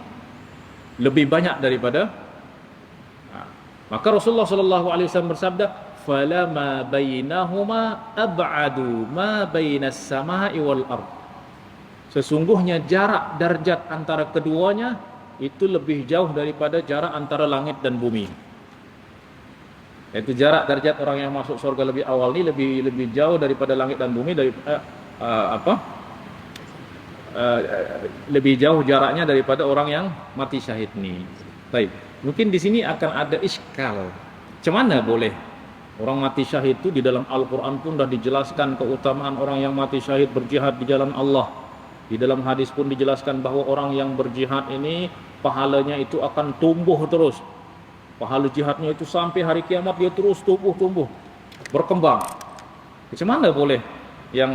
lebih banyak daripada. Maka Rasulullah SAW bersabda, "Falama bainahuma ab'adu ma bainas samai wal ard." Sesungguhnya jarak darjat antara keduanya itu lebih jauh daripada jarak antara langit dan bumi. Yaitu jarak darjat orang yang masuk surga lebih awal ini lebih jauh daripada langit dan bumi, lebih jauh jaraknya daripada orang yang mati syahid nih. Baik, mungkin di sini akan ada iskal. Macam mana boleh orang mati syahid itu? Di dalam Al-Quran pun sudah dijelaskan keutamaan orang yang mati syahid berjihad di jalan Allah. Di dalam hadis pun dijelaskan bahwa orang yang berjihad ini pahalanya itu akan tumbuh terus. Pahala jihadnya itu sampai hari kiamat dia terus tumbuh berkembang. Macam mana boleh yang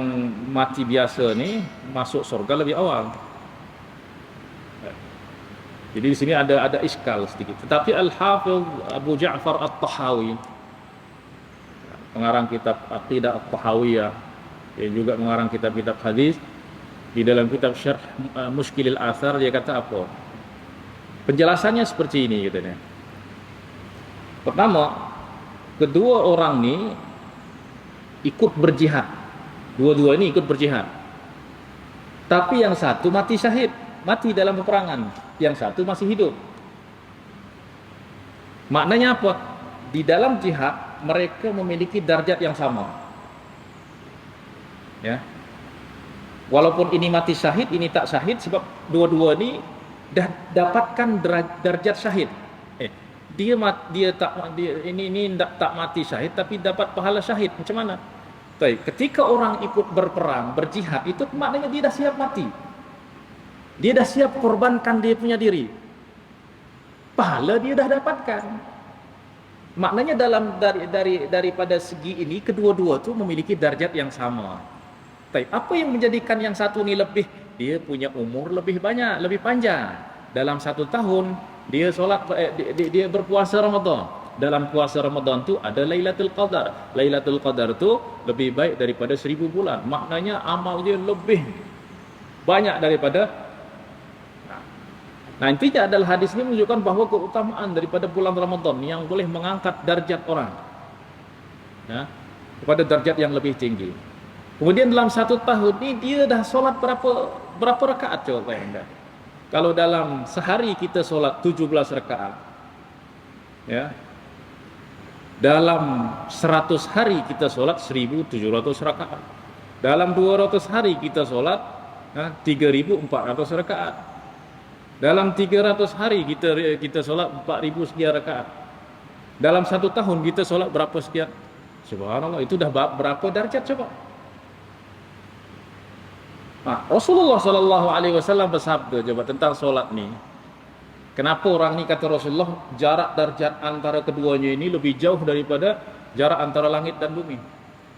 mati biasa ni masuk surga lebih awal? Jadi di sini ada iskal sedikit. Tetapi Al-Hafidh Abu Ja'far At-Tahawi, pengarang kitab Aqidah At-Tahawiyah, yang juga mengarang kitab-kitab hadis, di dalam kitab Syarh Mushkilil Athar dia kata apa? Penjelasannya seperti ini katanya. Pertama, kedua orang ni ikut berjihad. Dua-dua ini ikut berjihad. Tapi yang satu mati syahid, mati dalam peperangan. Yang satu masih hidup. Maknanya apa? Di dalam jihad mereka memiliki darjat yang sama. Ya. Walaupun ini mati syahid, ini tak syahid, sebab dua-dua ini dah dapatkan darjat syahid. Dia ini tak mati syahid tapi dapat pahala syahid. Macam mana? Baik, ketika orang ikut berperang, berjihad, itu maknanya dia dah siap mati. Dia dah siap korbankan dia punya diri. Pahala dia dah dapatkan. Maknanya daripada segi ini kedua-dua tu memiliki darjat yang sama. Baik, apa yang menjadikan yang satu ni lebih? Dia punya umur lebih banyak, lebih panjang. Dalam 1 tahun dia dia berpuasa Ramadan. Dalam puasa Ramadan tu ada Lailatul Qadar. Lailatul Qadar tu lebih baik daripada 1000 bulan. Maknanya amal dia lebih banyak daripada. Nah, intinya adalah hadis ini menunjukkan bahawa keutamaan daripada bulan Ramadan yang boleh mengangkat darjat orang, ya, kepada darjat yang lebih tinggi. Kemudian dalam 1 tahun ini dia dah solat berapa rakaat, coba bayangkan. Kalau dalam sehari kita solat 17 rakaat, ya, dalam 100 hari kita solat 1700 rakaat. Dalam 200 hari kita solat 3400 rakaat. Dalam 300 hari kita solat 4000 sekian rakaat. Dalam 1 tahun kita solat berapa sekian? Subhanallah, itu dah berapa darjat coba? Rasulullah SAW bersabda coba tentang solat ni. Kenapa orang ni kata Rasulullah jarak darjat antara keduanya ini lebih jauh daripada jarak antara langit dan bumi?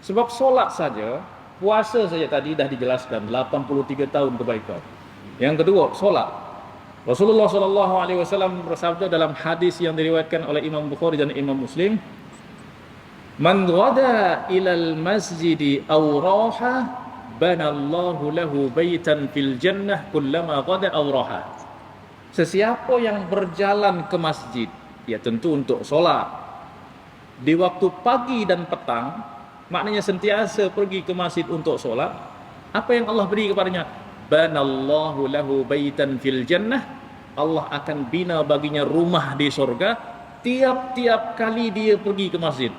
Sebab solat saja, puasa saja tadi dah dijelaskan 83 tahun kebaikan. Yang kedua, solat. Rasulullah SAW bersabda dalam hadis yang diriwayatkan oleh Imam Bukhari dan Imam Muslim, "Man ghada ilal masjidi aw raha banallahu lahu baitan fil jannah kullama ghada aw raha." Sesiapa yang berjalan ke masjid, ya tentu untuk solat, di waktu pagi dan petang, maknanya sentiasa pergi ke masjid untuk solat, apa yang Allah beri kepadanya? Banallahu lahu baitan fil jannah, Allah akan bina baginya rumah di surga tiap-tiap kali dia pergi ke masjid.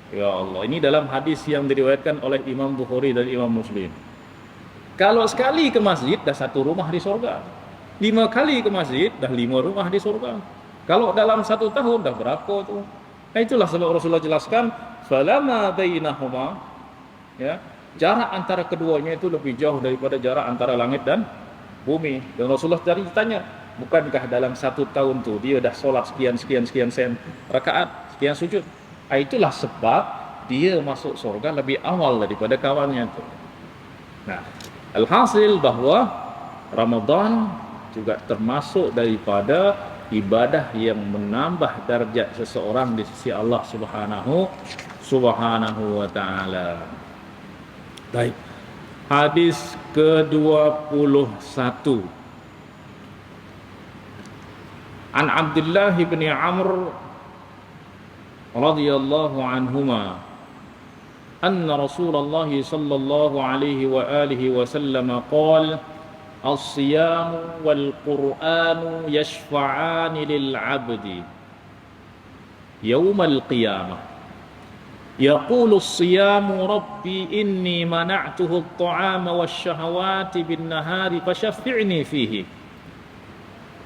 Ya Allah, ini dalam hadis yang diriwayatkan oleh Imam Bukhari dan Imam Muslim. Kalau sekali ke masjid dah 1 rumah di surga. 5 kali ke masjid dah 5 rumah di surga. Kalau dalam 1 tahun dah berapa tu? Nah, itulah sebab Rasulullah jelaskan falama bainahuma, ya, jarak antara keduanya itu lebih jauh daripada jarak antara langit dan bumi. Dan Rasulullah tadi ditanya, bukankah dalam 1 tahun tu dia dah solat sekian rakaat, sekian sujud? Itulah sebab dia masuk surga lebih awal daripada kawannya tu. Nah, alhasil bahawa Ramadan juga termasuk daripada ibadah yang menambah darjat seseorang di sisi Allah Subhanahu wa taala. Baik. Hadis ke-21. An Abdullah bin Amr radhiyallahu anhuma anna Rasulullah sallallahu alaihi wa alihi wasallam qala as-siyamu wal Qur'anu yashfa'ani lil 'abdi yaumal qiyamah. Yaqulu as-siyamu rabbi inni mana'tuhu at-ta'ama wasyahawati bin-nahari fashaffi'ni fihi.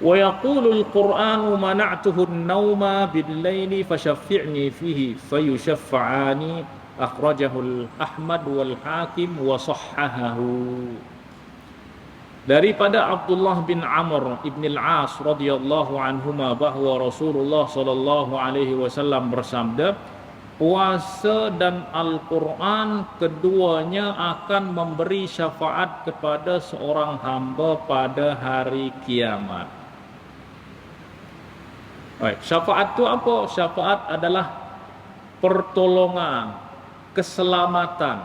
Wa yaqulu al-Qur'anu mana'tuhu an-nawma bil-laili fashaffi'ni fihi fayushaffa'ani. Akhrajahu Ahmad wal Hakim wa sahhahahu. Daripada Abdullah bin Amr ibn al-As radhiyallahu anhuma bahwa Rasulullah sallallahu alaihi wasallam bersabda, puasa dan Al-Quran keduanya akan memberi syafaat kepada seorang hamba pada hari kiamat. Baik, syafaat itu apa? Syafaat adalah pertolongan, keselamatan.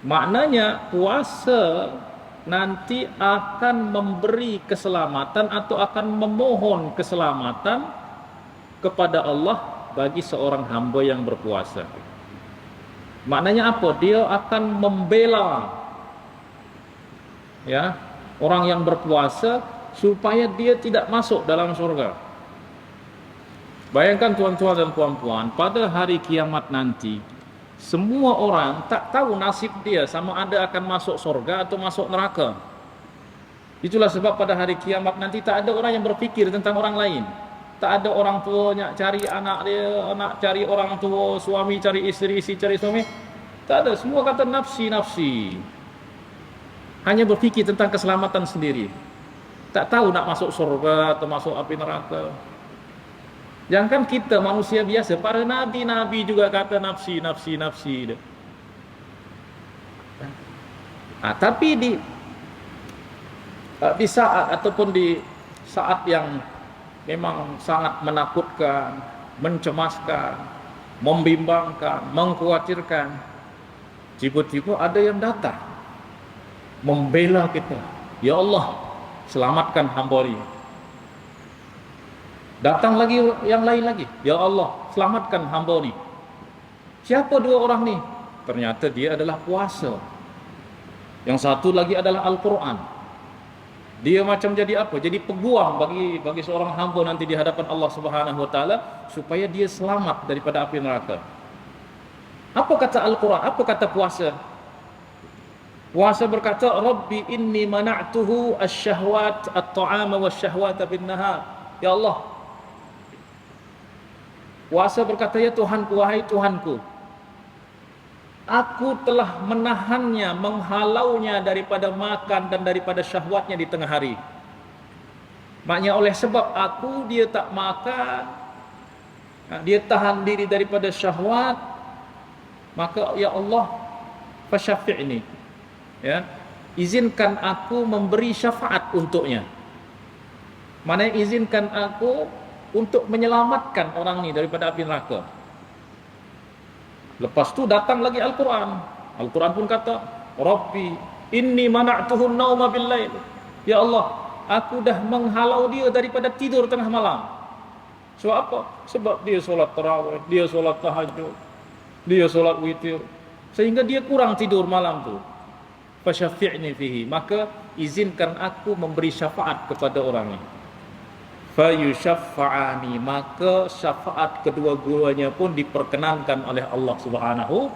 Maknanya puasa nanti akan memberi keselamatan atau akan memohon keselamatan kepada Allah bagi seorang hamba yang berpuasa. Maknanya apa? Dia akan membela ya orang yang berpuasa supaya dia tidak masuk dalam surga. Bayangkan tuan-tuan dan puan-puan, pada hari kiamat nanti semua orang tak tahu nasib dia, sama ada akan masuk surga atau masuk neraka. Itulah sebab pada hari kiamat nanti tak ada orang yang berfikir tentang orang lain. Tak ada orang tuanya cari anak dia, anak cari orang tua, suami cari isteri, isteri cari suami. Tak ada, semua kata nafsi-nafsi. Hanya berfikir tentang keselamatan sendiri. Tak tahu nak masuk surga atau masuk api neraka. Jangan kita manusia biasa, para nabi-nabi juga kata nafsi, nafsi, nafsi. Tapi di saat ataupun di saat yang memang sangat menakutkan, mencemaskan, membimbangkan, mengkhawatirkan, tiba-tiba ada yang datang membela kita. Ya Allah, selamatkan hamba ini. Datang lagi yang lain lagi. Ya Allah, selamatkan hamba ni. Siapa dua orang ni? Ternyata dia adalah puasa. Yang satu lagi adalah Al-Quran. Dia macam jadi apa? Jadi peguam bagi seorang hamba nanti di hadapan Allah Subhanahu wa taala supaya dia selamat daripada api neraka. Apa kata Al-Quran? Apa kata puasa? Puasa berkata, Rabbi inni mana'tuhu asy-syahwat at-ta'ama wasyahwata bin-nahar. Ya Allah, puasa berkata, ya Tuhanku, wahai Tuhanku, aku telah menahannya, menghalaunya daripada makan dan daripada syahwatnya di tengah hari. Maknanya oleh sebab aku, dia tak makan, dia tahan diri daripada syahwat, maka ya Allah, fasyafi'ni, ya, izinkan aku memberi syafaat untuknya. Maknanya izinkan aku untuk menyelamatkan orang ni daripada api neraka. Lepas tu datang lagi Al-Quran. Al-Quran pun kata, Rabbi inni mana'tuhu an-nawma bil-lail. Ya Allah, aku dah menghalau dia daripada tidur tengah malam. Sebab apa? Sebab dia solat tarawih, dia solat tahajud, dia solat witir, sehingga dia kurang tidur malam tu. Fasyafi'ni fihi, maka izinkan aku memberi syafaat kepada orang ni. Fayushaffa'ani, maka syafaat kedua-duanya pun diperkenankan oleh Allah Subhanahu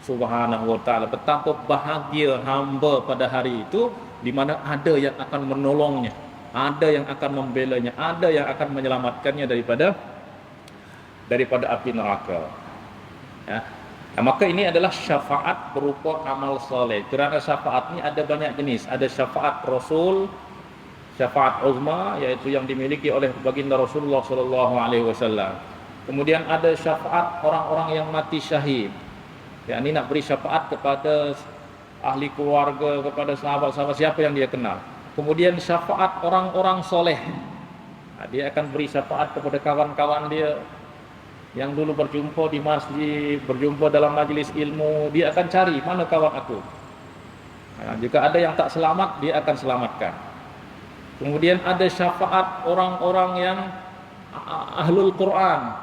wa taala. Betapa bahagia hamba pada hari itu, di mana ada yang akan menolongnya, ada yang akan membelanya, ada yang akan menyelamatkannya daripada api neraka. Ya. Nah, maka ini adalah syafaat berupa amal soleh. Kerana syafaat ini ada banyak jenis. Ada syafaat Rasul, syafaat uzma, yaitu yang dimiliki oleh baginda Rasulullah sallallahu alaihi wasallam. Kemudian ada syafaat orang-orang yang mati syahid. Ya, ini nak beri syafaat kepada ahli keluarga, kepada sahabat-sahabat siapa yang dia kenal. Kemudian syafaat orang-orang soleh. Dia akan beri syafaat kepada kawan-kawan dia yang dulu berjumpa di masjid, berjumpa dalam majlis ilmu. Dia akan cari mana kawan aku. Jika ada yang tak selamat, dia akan selamatkan. Kemudian ada syafaat orang-orang yang ahlul Quran,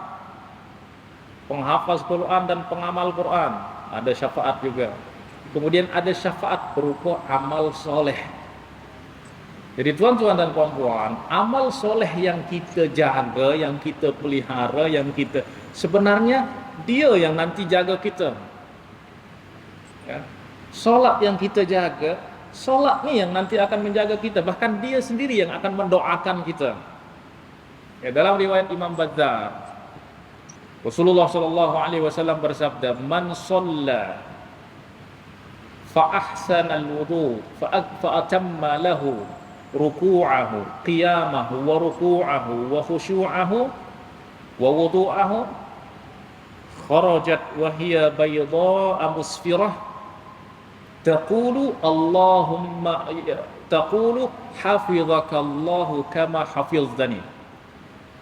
penghafaz Quran dan pengamal Quran, ada syafaat juga. Kemudian ada syafaat berupa amal soleh. Jadi tuan-tuan dan puan-puan, amal soleh yang kita jaga, yang kita pelihara, yang kita sebenarnya dia yang nanti jaga kita. Ya. Solat yang kita jaga, solat ni yang nanti akan menjaga kita. Bahkan dia sendiri yang akan mendoakan kita. Ya, dalam riwayat Imam Bazzar, Rasulullah SAW bersabda, "Man shalla fa ahsana al-wudu fa atamma lahu ruku'ahu, qiyamahu wa ruku'ahu wa khusyu'ahu wa wudu'ahu, kharajat wa hiya bayda'a musfirah, taqulu hafizakallahu kama hafizani."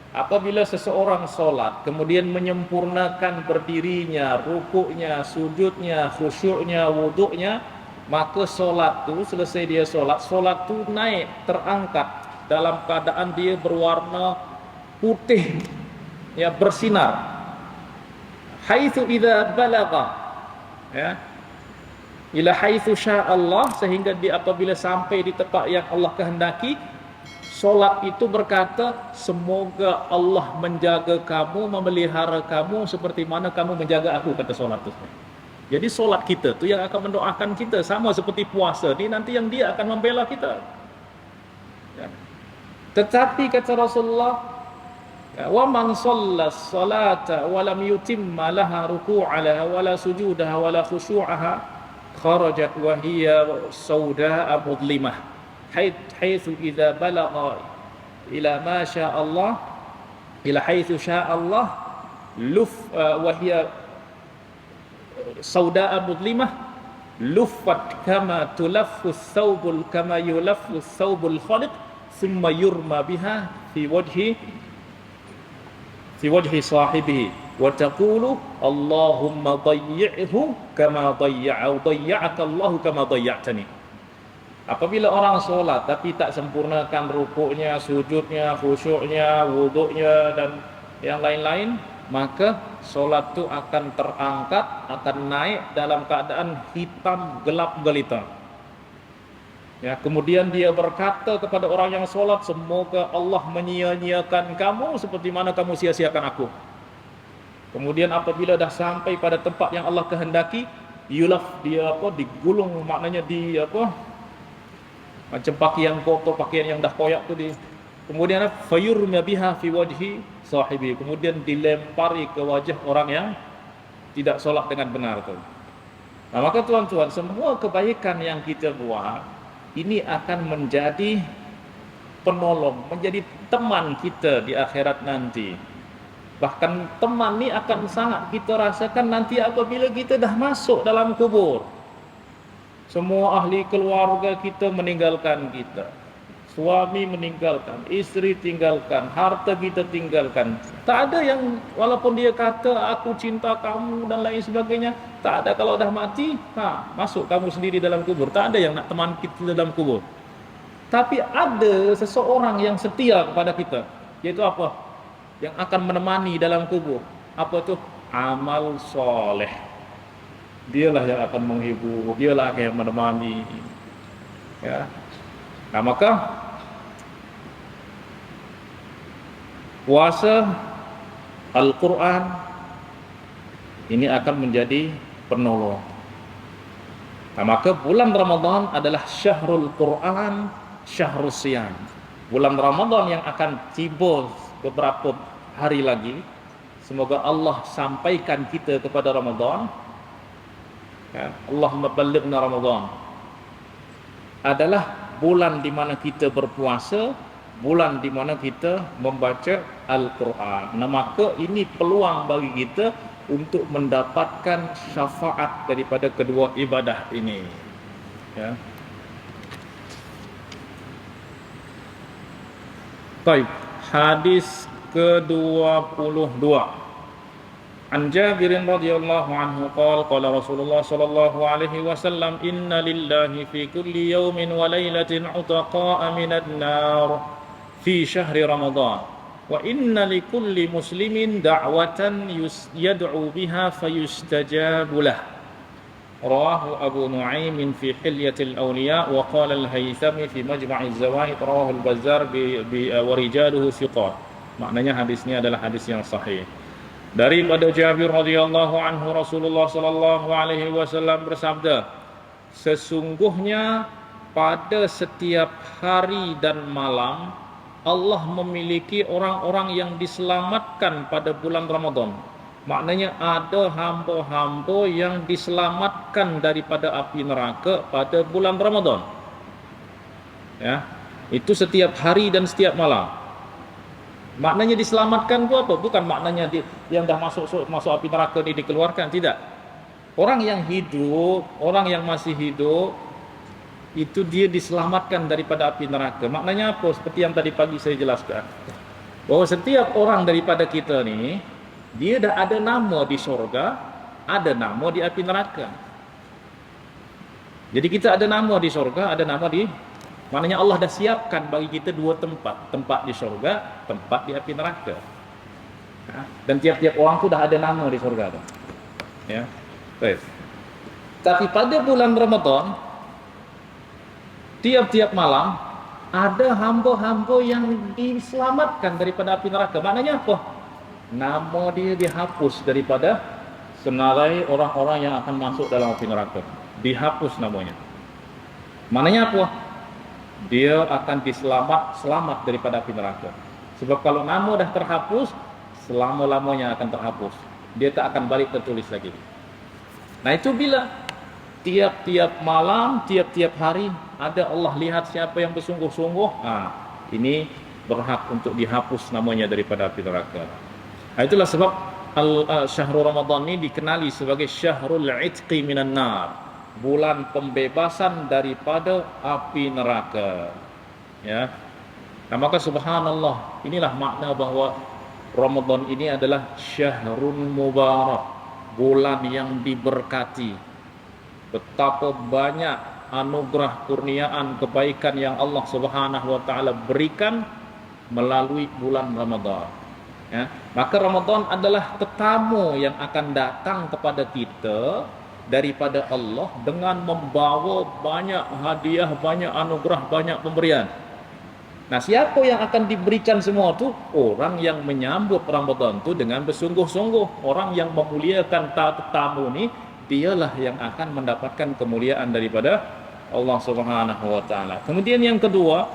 Apabila seseorang solat kemudian menyempurnakan berdirinya, rukuknya, sujudnya, khusyuknya, wuduknya, maka solat tu selesai dia solat tu naik, terangkat dalam keadaan dia berwarna putih, ya, bersinar. Haitsu idza balagha, ya, ila haitsu syaa Allah, sehingga dia apabila sampai di tempat yang Allah kehendaki, solat itu berkata, semoga Allah menjaga kamu, memelihara kamu seperti mana kamu menjaga aku, kata solat itu. Jadi solat kita tu yang akan mendoakan kita, sama seperti puasa ni nanti yang dia akan membela kita. Ya. Tetapi kata Rasulullah, wa man shalla salata wa lam yutimma laha ruku'aha wa la sujudaha wa la khusyu'aha, kharajat wa hiya sauda'a mudlimah, haitsu idza balagha ila ma syaa Allah, ila haitsu syaa Allah, wa hiya sauda'a mudlimah, luffat kama tulaffu thawbul kama yulaffu thawbul khaliq, thumma yurma biha fi wajhi sahibihi wa taqulu Allahumma dayyi'hu kama dayya'aka Allahu kama dayya'tani. Apabila orang solat tapi tak sempurnakan rukuknya, sujudnya, khusyuknya, wuduknya dan yang lain-lain, maka solat itu akan terangkat, akan naik dalam keadaan hitam gelap gelita. Ya, kemudian dia berkata kepada orang yang solat, semoga Allah menyia-nyiakan kamu seperti mana kamu sia-siakan aku. Kemudian apabila dah sampai pada tempat yang Allah kehendaki, yulaf, dia digulung, maknanya macam pakaian kotor, pakaian yang dah koyak tu kemudian fayurma biha fi wajhi sahibi, kemudian dilempari ke wajah orang yang tidak solat dengan benar tu. Nah, maka tuan-tuan, semua kebaikan yang kita buat ini akan menjadi penolong, menjadi teman kita di akhirat nanti. Bahkan teman ni akan sangat kita rasakan nanti apabila kita dah masuk dalam kubur. Semua ahli keluarga kita meninggalkan kita, suami meninggalkan, isteri tinggalkan, harta kita tinggalkan. Tak ada yang, walaupun dia kata aku cinta kamu dan lain sebagainya, tak ada. Kalau dah mati, masuk kamu sendiri dalam kubur. Tak ada yang nak teman kita dalam kubur. Tapi ada seseorang yang setia kepada kita, yaitu apa? Yang akan menemani dalam kubur. Apa tu? Amal soleh. Dialah yang akan menghibur, dialah yang menemani. Ya. Nah, maka puasa Al-Quran ini akan menjadi penolong. Nah, maka bulan Ramadan adalah syahrul Quran, syahrul siyam. Bulan Ramadan yang akan tiba beberapa hari lagi. Semoga Allah sampaikan kita kepada Ramadan. Ya, Allahumma ballighna Ramadan. Adalah bulan di mana kita berpuasa, bulan di mana kita membaca Al-Quran. Nah, maka ini peluang bagi kita untuk mendapatkan syafaat daripada kedua ibadah ini. Ya. Baik, hadis ke-22. An Jabirin radhiyallahu anhu qala Rasulullah sallallahu alaihi wasallam, inna lillahi fi kulli yawmin wa lailatin utaqa'a minan nar fi syahri Ramadan wa inna likulli muslimin da'watan yad'u biha fayustajabu lah. Rawahu Abu Nu'aim fi Hilyatil Awliya wa qala Al-Haythami fi Majma'iz Zawaid, rawahu Al-Bazzar wa rijaluhu thiqat. Maknanya hadis ini adalah hadis yang sahih. Daripada Jabir radhiyallahu anhu, Rasulullah sallallahu alaihi wasallam bersabda, sesungguhnya pada setiap hari dan malam Allah memiliki orang-orang yang diselamatkan pada bulan Ramadan. Maknanya ada hamba-hamba yang diselamatkan daripada api neraka pada bulan Ramadan. Ya, itu setiap hari dan setiap malam. Maknanya diselamatkan itu apa? Bukan maknanya yang dah masuk api neraka ini dikeluarkan, tidak. Orang yang hidup, orang yang masih hidup, itu dia diselamatkan daripada api neraka. Maknanya apa? Seperti yang tadi pagi saya jelaskan, bahwa setiap orang daripada kita ni, dia dah ada nama di surga, ada nama di api neraka. Jadi kita ada nama di surga, ada nama di, maknanya Allah dah siapkan bagi kita dua tempat, tempat di surga, tempat di api neraka. Dan tiap-tiap orang tu dah ada nama di surga tu. Ya. Baik. Tapi pada bulan Ramadan, tiap-tiap malam ada hamba-hamba yang diselamatkan daripada api neraka. Maknanya apa? Nama dia dihapus daripada senarai orang-orang yang akan masuk dalam api neraka. Dihapus namanya. Maknanya apa? Dia akan selamat daripada api neraka. Sebab kalau nama dah terhapus, selama-lamanya akan terhapus. Dia tak akan balik tertulis lagi. Nah, itu bila tiap-tiap malam, tiap-tiap hari ada Allah lihat siapa yang bersungguh-sungguh, ini berhak untuk dihapus namanya daripada api neraka. Itulah sebab syahrul Ramadan ini dikenali sebagai syahrul itqi minan nar, bulan pembebasan daripada api neraka. Ya. Nah, maka subhanallah, inilah makna bahwa Ramadan ini adalah syahrun mubarak, bulan yang diberkati. Betapa banyak anugerah kurniaan kebaikan yang Allah Subhanahu wa taala berikan melalui bulan Ramadan. Ya, maka Ramadan adalah tetamu yang akan datang kepada kita daripada Allah dengan membawa banyak hadiah, banyak anugerah, banyak pemberian. Nah, siapa yang akan diberikan semua itu? Orang yang menyambut Ramadan itu dengan bersungguh-sungguh. Orang yang memuliakan tetamu ini, dialah yang akan mendapatkan kemuliaan daripada Allah Subhanahu wa taala. Kemudian yang kedua,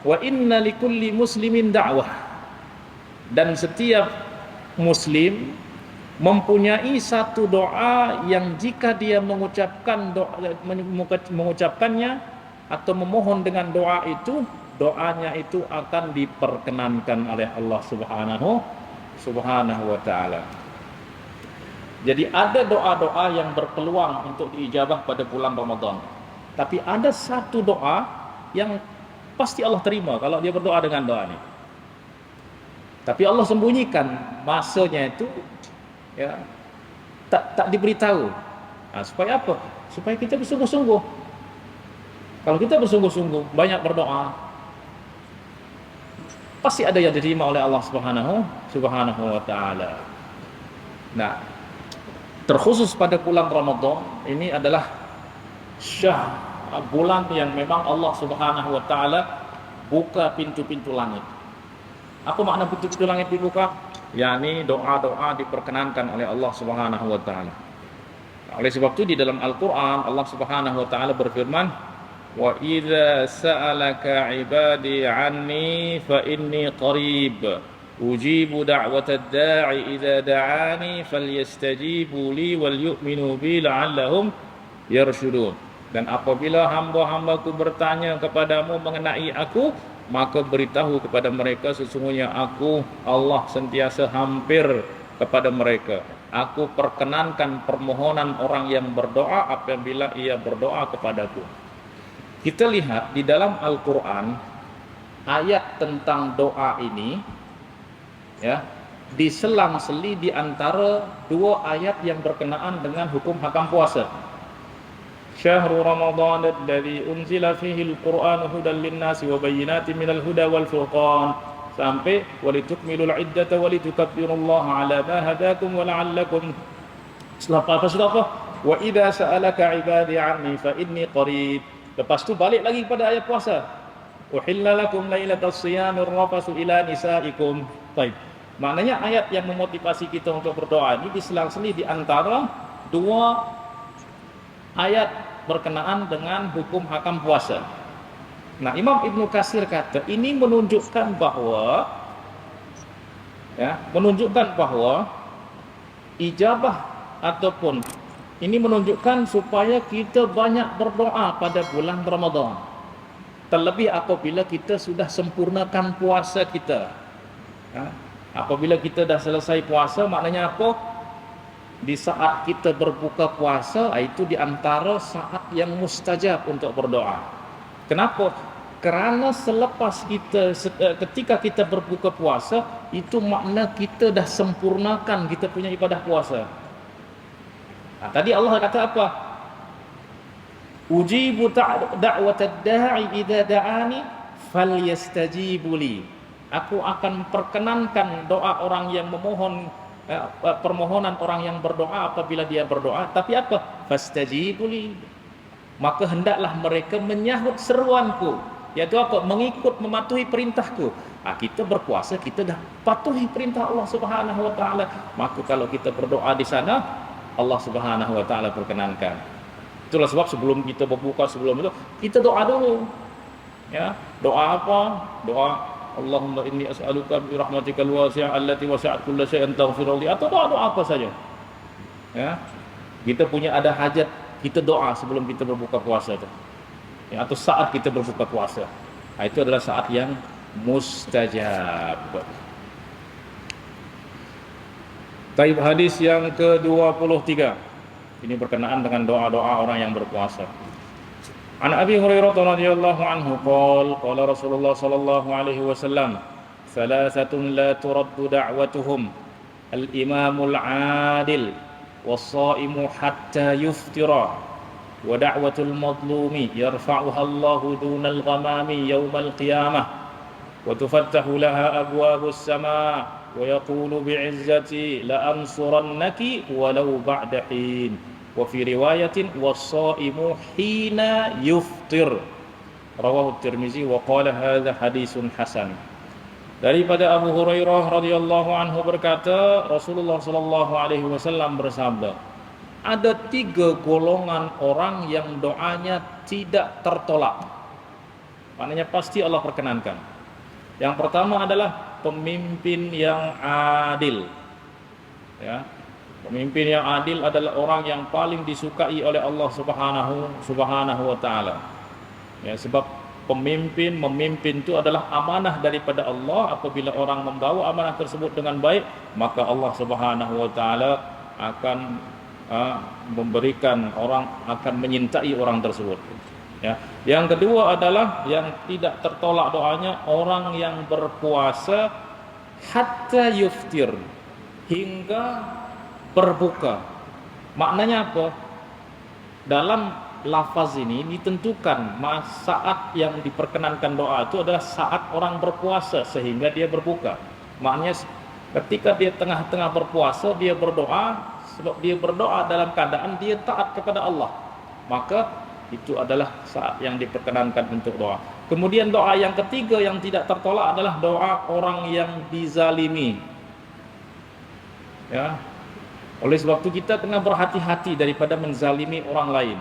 wa inna likulli muslimin da'wah. Dan setiap muslim mempunyai satu doa yang jika dia mengucapkannya atau memohon dengan doa itu, doanya itu akan diperkenankan oleh Allah Subhanahu wa taala. Jadi ada doa-doa yang berpeluang untuk diijabah pada bulan Ramadan. Tapi ada satu doa yang pasti Allah terima kalau dia berdoa dengan doa ini. Tapi Allah sembunyikan masanya itu, ya, tak diberitahu. Supaya apa? Supaya kita bersungguh-sungguh. Kalau kita bersungguh-sungguh, banyak berdoa, pasti ada yang diterima oleh Allah Subhanahu wa taala. Nah, terkhusus pada bulan Ramadan ini adalah bulan yang memang Allah Subhanahu wa taala buka pintu-pintu langit. Apa makna pintu-pintu langit dibuka? yakni doa-doa diperkenankan oleh Allah Subhanahu wa taala. Oleh sebab itu di dalam Al-Qur'an Allah Subhanahu wa taala berfirman, "Wa idza sa'alaka 'ibadi 'anni fa inni qarib ujibu da'watad da'i idza da'ani falyastajibu li wal yu'minu bi la'allahum yarshudun." Dan apabila hamba-hambaku bertanya kepadamu mengenai aku, maka beritahu kepada mereka sesungguhnya aku Allah sentiasa hampir kepada mereka. Aku perkenankan permohonan orang yang berdoa apabila ia berdoa kepadaku. Kita lihat di dalam Al-Quran ayat tentang doa ini, ya, diselang-seli di antara dua ayat yang berkenaan dengan hukum hakam puasa. Syahrul Ramadan alladzi unzila fihi al-Qur'anu hudan lin-nasi wa bayyinatin minal huda wal furqan sampai walitukmilul iddata walitukabbirullaha ala ma hadakum wa la'allakum. Setelah apa? Wa idza sa'alaka ibadi 'anni fa inni qarib. Lepas tu balik lagi kepada ayat puasa. Uhilla lakum lailatas siyamir rafasu ila nisaikum. Baik. Maknanya ayat yang memotivasi kita untuk berdoa ini diselang-seli di antara dua ayat berkenaan dengan hukum hakam puasa. Nah, Imam Ibnu Katsir kata ini menunjukkan bahwa ijabah ataupun ini menunjukkan supaya kita banyak berdoa pada bulan Ramadan. Terlebih apabila kita sudah sempurnakan puasa kita. Ya. Apabila kita dah selesai puasa, maknanya apa? Di saat kita berbuka puasa, itu di antara saat yang mustajab untuk berdoa. Kenapa? Kerana selepas ketika kita berbuka puasa, itu makna kita dah sempurnakan kita punya ibadah puasa. Nah, tadi Allah kata apa? Ujibu da'watad da'i idza da'ani falyastajibu li. Aku akan perkenankan doa orang yang memohon permohonan orang yang berdoa apabila dia berdoa. Tapi apa? Fastajibu li. Maka hendaklah mereka menyahut seruanku. Yaitu apa? Mengikut, mematuhi perintahku. Kita berpuasa, kita dah patuhi perintah Allah Subhanahu wa taala. Maka kalau kita berdoa di sana, Allah Subhanahu wa taala perkenankan. Itulah sebab sebelum kita berbuka, sebelum itu kita doa dulu. Ya, doa apa? Doa Allahumma inni as'aluka bi rahmatikal wasi'ah allati wasi'at kulla syai'in taghfir li, atau doa-doa apa saja. Ya. Kita punya ada hajat, kita doa sebelum kita berbuka puasa itu. Ya, atau saat kita berbuka puasa. Nah, itu adalah saat yang mustajab. Taib hadis yang ke-23. Ini berkenaan dengan doa-doa orang yang berpuasa. An Abi Hurairah radhiyallahu anhu qala Rasulullah sallallahu alaihi wasallam, "Thalathatun la turaddu da'watuhum al-imamul 'adil was-sha'imu hatta yuftira wa da'watul madlumi yarfa'uha Allahu dunal ghamami yawmal qiyamah wa tufattahu laha abwabus samaa wa yaqulu bi'izzati la ansurannaki walau ba'da hin." Wa fi riwayatin was-shaimu hina yuftir. Rawahu Tirmizi wa qala hadza hadisun hasan. Daripada Abu Hurairah radhiyallahu anhu berkata, Rasulullah sallallahu alaihi wasallam bersabda, ada 3 golongan orang yang doanya tidak tertolak. Maknanya pasti Allah perkenankan. Yang pertama adalah pemimpin yang adil. Ya. Pemimpin yang adil adalah orang yang paling disukai oleh Allah Subhanahu wa taala. Ya, sebab memimpin itu adalah amanah daripada Allah. Apabila orang membawa amanah tersebut dengan baik, maka Allah Subhanahu wa taala akan memberikan orang, akan menyintai orang tersebut. Ya. Yang kedua adalah yang tidak tertolak doanya, orang yang berpuasa hatta yuftir, hingga berbuka. Maknanya apa? Dalam lafaz ini ditentukan saat yang diperkenankan doa itu adalah saat orang berpuasa sehingga dia berbuka. Maknanya ketika dia tengah-tengah berpuasa, dia berdoa, sebab dia berdoa dalam keadaan dia taat kepada Allah, maka itu adalah saat yang diperkenankan untuk doa. Kemudian doa yang ketiga yang tidak tertolak adalah doa orang yang dizalimi. Ya. Oleh sebab itu kita kena berhati-hati daripada menzalimi orang lain.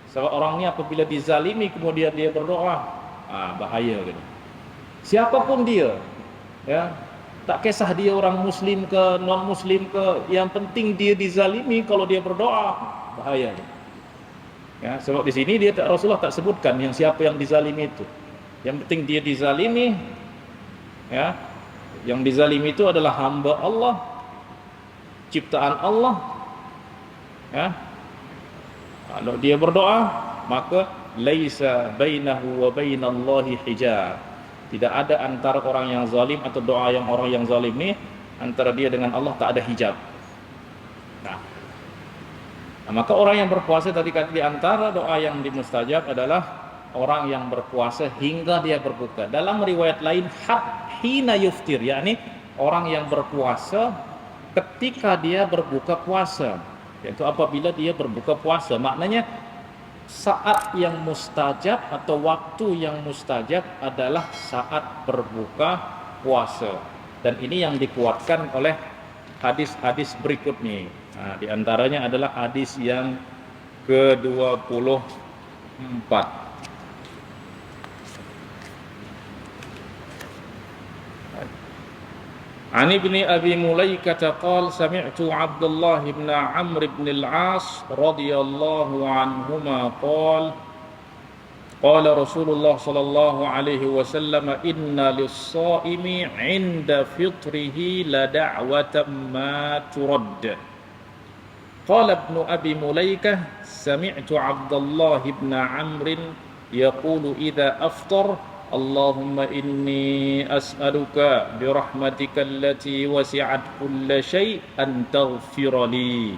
Sebab orang ni apabila dizalimi kemudian dia berdoa, bahaya gitu. Siapapun dia, ya, tak kisah dia orang muslim ke non muslim ke, yang penting dia dizalimi, kalau dia berdoa bahaya. Ya, sebab di sini Rasulullah tak sebutkan yang siapa yang dizalimi itu. Yang penting dia dizalimi, ya. Yang dizalimi itu adalah hamba Allah, ciptaan Allah. Ya. Kalau dia berdoa, maka laisa bainahu wa bainallahi hijab. Tidak ada antara orang yang zalim atau doa yang orang yang zalim ni, antara dia dengan Allah tak ada hijab. Nah, maka orang yang berpuasa tadi kata di antara doa yang dimustajab adalah orang yang berpuasa hingga dia berbuka. Dalam riwayat lain hina yuftir, yakni orang yang berpuasa ketika dia berbuka puasa, yaitu apabila dia berbuka puasa. Maknanya saat yang mustajab atau waktu yang mustajab adalah saat berbuka puasa. Dan ini yang dikuatkan oleh hadis-hadis berikut nih. Nah, di antaranya adalah hadis yang ke-24. An ibni Abi Mulaikah qala sami'tu Abdullah ibn Amr ibn al-As radhiyallahu anhuma qala Rasulullah sallallahu alaihi wasallam inna lis-shaimi 'inda fitrihi la da'watan ma turad. Qala ibn Abi Mulaikah sami'tu Abdullah ibn Amr yaqulu idza aftar Allahumma inni as'aluka birahmatika allati wasi'at kulla syai' an taghfira li.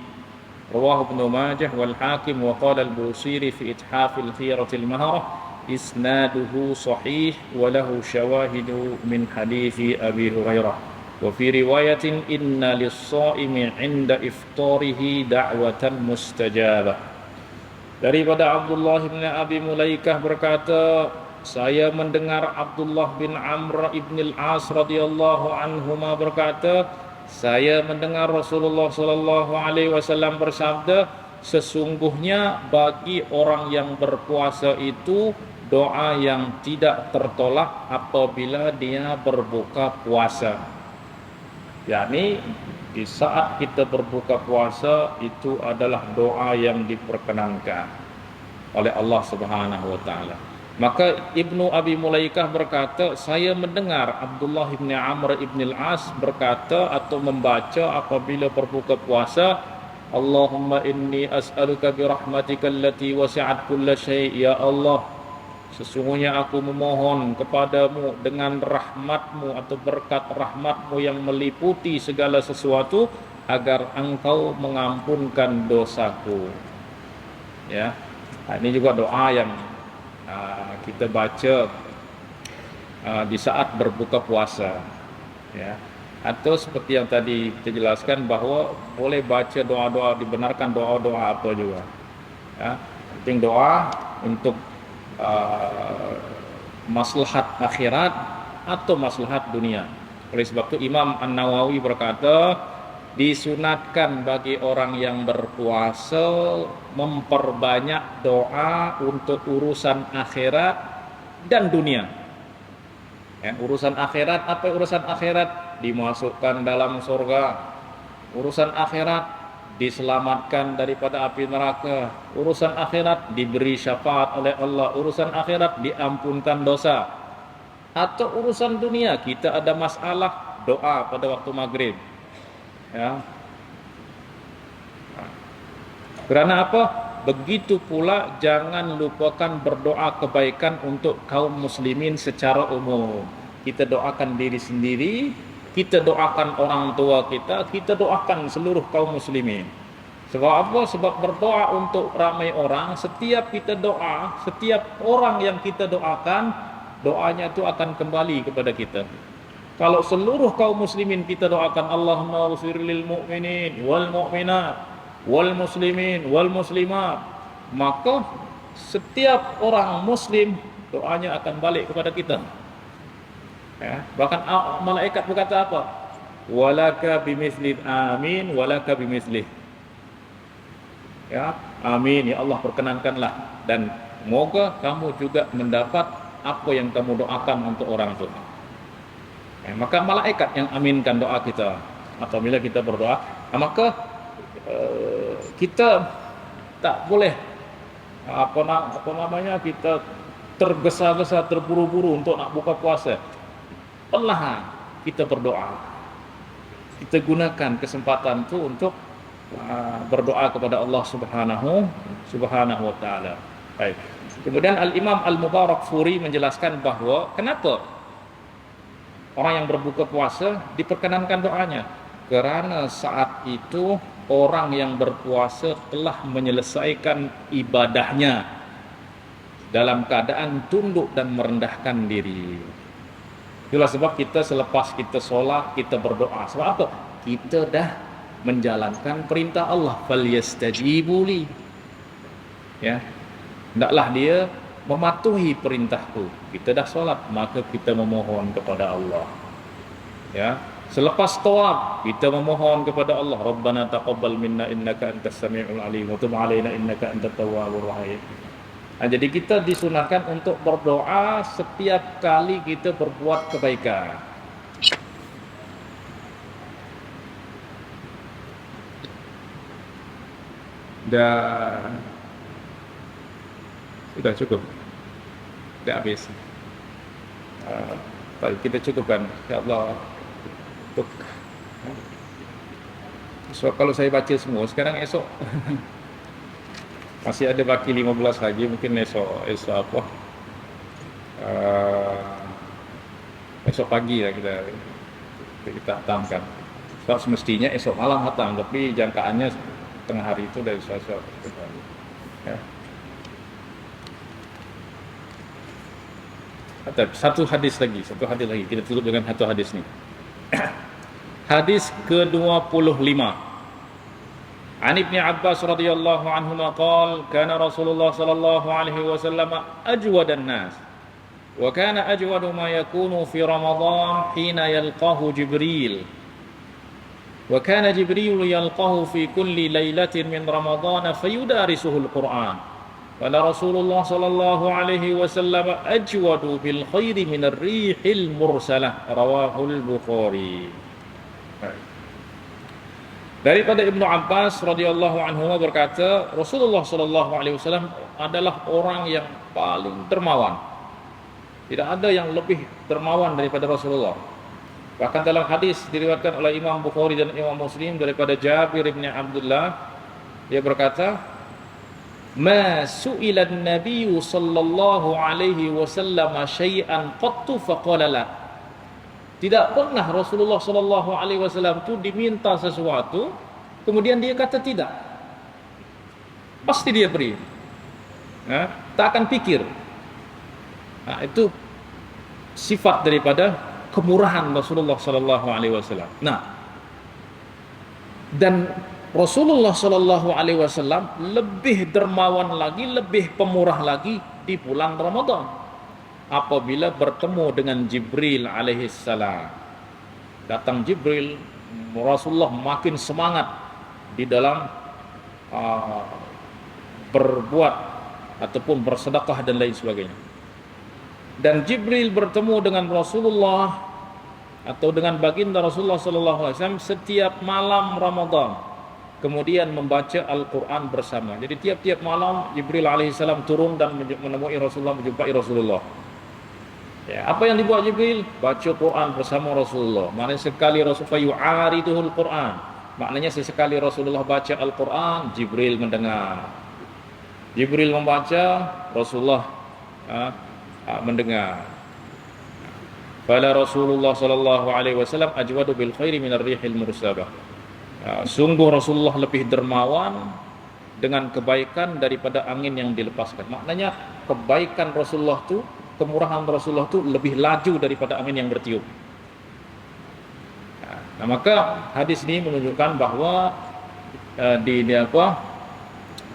Rawahu Ibnu Majah wal Hakim wa qala al-Busiri fi Ithaf al-Khiyarah al-Maharah isnaduhu sahih wa lahu shawahidu min hadithi Abi Hurairah. Wa fi riwayatin inna lis-shaimi 'inda iftarihi da'watan mustajabah. Daripada Abdullah bin Abi Mulaikah berkata, saya mendengar Abdullah bin Amr ibn al-As radhiyallahu anhuma berkata, saya mendengar Rasulullah sallallahu alaihi wasallam bersabda, sesungguhnya bagi orang yang berpuasa itu doa yang tidak tertolak apabila dia berbuka puasa. Yakni di saat kita berbuka puasa itu adalah doa yang diperkenankan oleh Allah Subhanahu wa taala. Maka Ibnu Abi Mulaikah berkata, saya mendengar Abdullah bin Amr ibn al-As berkata atau membaca apabila berbuka puasa, Allahumma inni as'aluka birahmatika allati wasi'at kulla syai', ya Allah, sesungguhnya aku memohon kepadamu dengan rahmatmu atau berkat rahmatmu yang meliputi segala sesuatu agar engkau mengampunkan dosaku. Ya, ini juga doa yang kita baca di saat berbuka puasa, ya. Atau seperti yang tadi kita jelaskan bahwa boleh baca doa-doa, dibenarkan doa-doa apa juga, ya. Penting doa untuk maslahat akhirat atau maslahat dunia. Oleh sebab itu Imam An-Nawawi berkata, disunatkan bagi orang yang berpuasa memperbanyak doa untuk urusan akhirat dan dunia. Ya, urusan akhirat, apa urusan akhirat? Dimasukkan dalam surga. Urusan akhirat, diselamatkan daripada api neraka. Urusan akhirat, diberi syafaat oleh Allah. Urusan akhirat, diampunkan dosa. Atau urusan dunia, kita ada masalah, doa pada waktu maghrib. Ya. Karena apa? Begitu pula jangan lupakan berdoa kebaikan untuk kaum muslimin secara umum. Kita doakan diri sendiri, kita doakan orang tua kita doakan seluruh kaum muslimin. Sebab apa? Sebab berdoa untuk ramai orang, setiap kita doa, setiap orang yang kita doakan, doanya itu akan kembali kepada kita. Kalau seluruh kaum muslimin kita doakan Allahumma ighfir lil mu'minin wal mu'minat wal muslimin wal muslimat, maka setiap orang muslim doanya akan balik kepada kita. Ya, bahkan malaikat berkata apa? Walaka bimithli, amin walaka bimithli. Ya, amin ya Allah, perkenankanlah dan semoga kamu juga mendapat apa yang kamu doakan untuk orang tua. Maka malaikat yang aminkan doa kita apabila kita berdoa. Maka kita tak boleh kita tergesa-gesa, terburu-buru untuk nak buka puasa. Perlahan kita berdoa. Kita gunakan kesempatan itu untuk berdoa kepada Allah Subhanahu wa taala. Baik. Kemudian Al-Imam Al-Mubarakfuri menjelaskan bahwa kenapa orang yang berbuka puasa diperkenankan doanya, karena saat itu orang yang berpuasa telah menyelesaikan ibadahnya. dalam keadaan tunduk dan merendahkan diri. Itulah sebab kita selepas kita solat, kita berdoa. Sebab apa? Kita dah menjalankan perintah Allah, falyastajibu li. Ya. Hendaklah dia mematuhi perintahku. Kita dah solat, maka kita memohon kepada Allah. Ya. Selepas tawaf, kita memohon kepada Allah, Rabbana taqabbal minna innaka antas samiul alim wa tub alaina innaka antat tawwabur rahim. Jadi kita disunahkan untuk berdoa setiap kali kita berbuat kebaikan. Dan sudah cukup. Sudah habis. Kita cukupkan, ya Allah. So, kalau saya baca semua sekarang, esok masih ada baki 15 lagi, mungkin esok apa esok pagi lah kita hatamkan. Sebab semestinya esok malam hatam, tapi jangkaannya tengah hari itu dari esok. Ya. Satu hadis lagi, kita tutup dengan satu hadis ni. Hadis ke-25. An Ibn Abbas radhiyallahu anhuma qala kana Rasulullah sallallahu alaihi wasallam ajwadan nas wa kana ajwadu ma yakunu fi Ramadan hina yalqahu Jibril wa kana Jibril yalqahu fi kulli lailatin min Ramadan fayudarisuhu al-Qur'an wa Rasulullah sallallahu alaihi wasallam ajwadu bil khairi min ar-rihil mursalah rawahu al-Bukhari. Daripada Ibnu Abbas radhiyallahu anhu berkata, Rasulullah sallallahu alaihi wasallam adalah orang yang paling dermawan. Tidak ada yang lebih dermawan daripada Rasulullah. Bahkan dalam hadis diriwayatkan oleh Imam Bukhari dan Imam Muslim daripada Jabir bin Abdullah, dia berkata, "Ma su'ila an-nabiy sallallahu alaihi wasallam syai'an qattu faqala la." Tidak pernah Rasulullah sallallahu alaihi wasallam itu diminta sesuatu kemudian dia kata tidak. Pasti dia beri. Tak akan pikir. Itu sifat daripada kemurahan Rasulullah sallallahu alaihi wasallam. Dan Rasulullah sallallahu alaihi wasallam lebih dermawan lagi, lebih pemurah lagi di bulan Ramadan. Apabila bertemu dengan Jibril alaihissalam, datang Jibril, Rasulullah makin semangat di dalam berbuat ataupun bersedekah dan lain sebagainya. Dan Jibril bertemu dengan Rasulullah atau dengan baginda Rasulullah sallallahu alaihi wasallam setiap malam Ramadan, kemudian membaca Al-Quran bersama. Jadi tiap-tiap malam Jibril alaihissalam turun dan menemui Rasulullah, menjumpai Rasulullah. Ya, apa yang dibuat Jibril? Baca Quran bersama Rasulullah. Maknanya sekali Rasulullah yu'ariduhul Quran. Maknanya sesekali Rasulullah baca Al-Quran, Jibril mendengar. Jibril membaca, Rasulullah mendengar. Fala Rasulullah sallallahu alaihi wasallam ajwadu bil khairi minar rihil mursabah. Sungguh Rasulullah lebih dermawan dengan kebaikan daripada angin yang dilepaskan. Maknanya kebaikan Rasulullah itu, kemurahan Rasulullah itu lebih laju daripada angin yang bertiup. Nah, maka hadis ini menunjukkan bahwa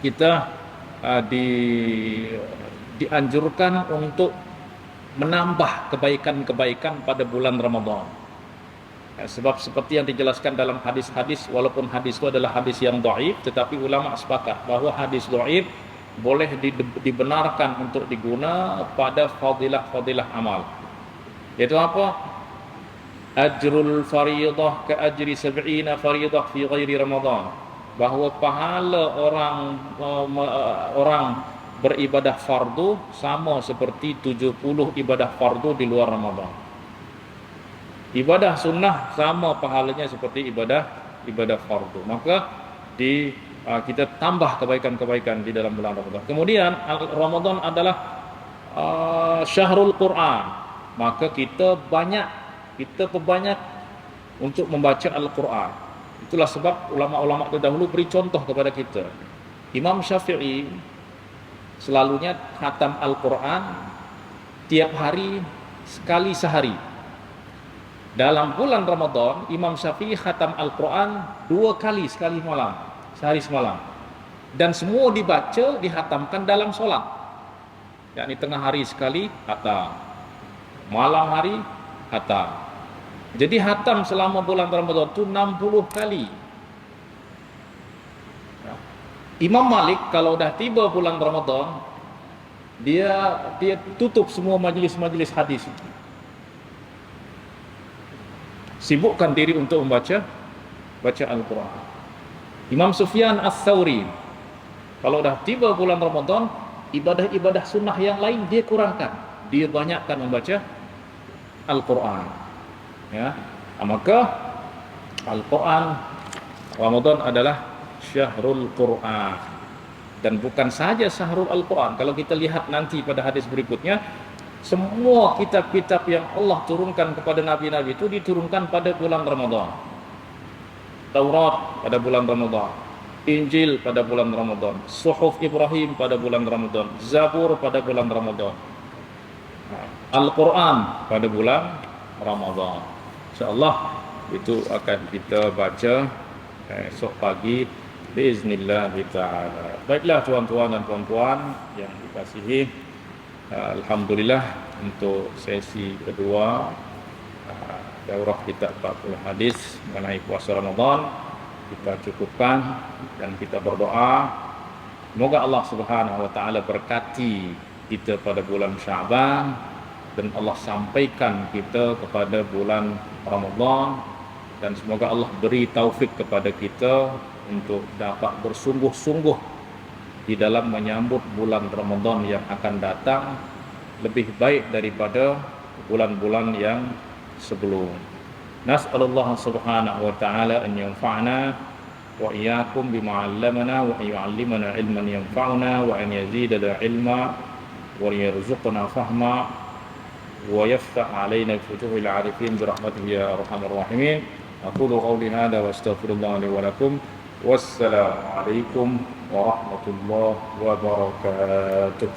kita dianjurkan untuk menambah kebaikan-kebaikan pada bulan Ramadan. Sebab seperti yang dijelaskan dalam hadis-hadis, walaupun hadis itu adalah hadis yang dhaif, tetapi ulama sepakat bahwa hadis dhaif boleh dibenarkan untuk diguna pada fadilah-fadilah amal. Yaitu apa? Ajrul fariidah ka ajri 70 fariidah fi ghairi Ramadan. Bahawa pahala orang beribadah fardu sama seperti 70 ibadah fardu di luar Ramadan. Ibadah sunnah sama pahalanya seperti ibadah fardu. Maka kita tambah kebaikan-kebaikan di dalam bulan Ramadan. Kemudian Ramadan adalah syahrul Quran. Maka kita perbanyak untuk membaca Al-Quran. Itulah sebab ulama-ulama terdahulu beri contoh kepada kita. Imam Syafi'i selalunya khatam Al-Quran tiap hari sekali sehari. Dalam bulan Ramadan, Imam Syafi'i khatam Al-Quran 2 kali sekali malam, sehari semalam. Dan semua dibaca, dihatamkan dalam solat. Yakni tengah hari sekali khatam, malam hari khatam. Jadi khatam selama bulan Ramadan itu 60 kali. Imam Malik kalau dah tiba bulan Ramadan, dia tutup semua majlis-majlis hadis. Sibukkan diri untuk baca Al-Quran. Imam Sufyan Ats-Tsauri, kalau dah tiba bulan Ramadan, ibadah-ibadah sunnah yang lain dia kurangkan. Dia banyakkan membaca Al-Quran. Ya. Maka Al-Quran Ramadan adalah Syahrul Quran, dan bukan saja Syahrul Al-Quran. Kalau kita lihat nanti pada hadis berikutnya, semua kitab-kitab yang Allah turunkan kepada nabi-nabi itu diturunkan pada bulan Ramadan. Taurat pada bulan Ramadan, Injil pada bulan Ramadan, Suhuf Ibrahim pada bulan Ramadan, Zabur pada bulan Ramadan, Al-Quran pada bulan Ramadan. InsyaAllah itu akan kita baca esok pagi biiznillah ta'ala. Baiklah tuan-tuan dan puan-puan yang dikasihi, alhamdulillah untuk sesi kedua daurah kitab 40 hadis mengenai puasa Ramadan kita cukupkan, dan kita berdoa semoga Allah Subhanahu wa taala berkati kita pada bulan Syaban, dan Allah sampaikan kita kepada bulan Ramadan, dan semoga Allah beri taufik kepada kita untuk dapat bersungguh-sungguh di dalam menyambut bulan Ramadan yang akan datang lebih baik daripada bulan-bulan yang sebelum. Nas'alullah subhanahu wa ta'ala an yanfa'na wa iyyakum bima 'allamana wa yu'allimana ilman yanfa'una wa an yazidana ilma wa yarzuqna fahma wa yaftah 'alaina futuhil 'arifin bi rahmatihi ya arhamar rahimin. Aqulu qawli hadha wa astaghfirullah li wa lakum. Wassalamualaikum warahmatullahi wabarakatuh.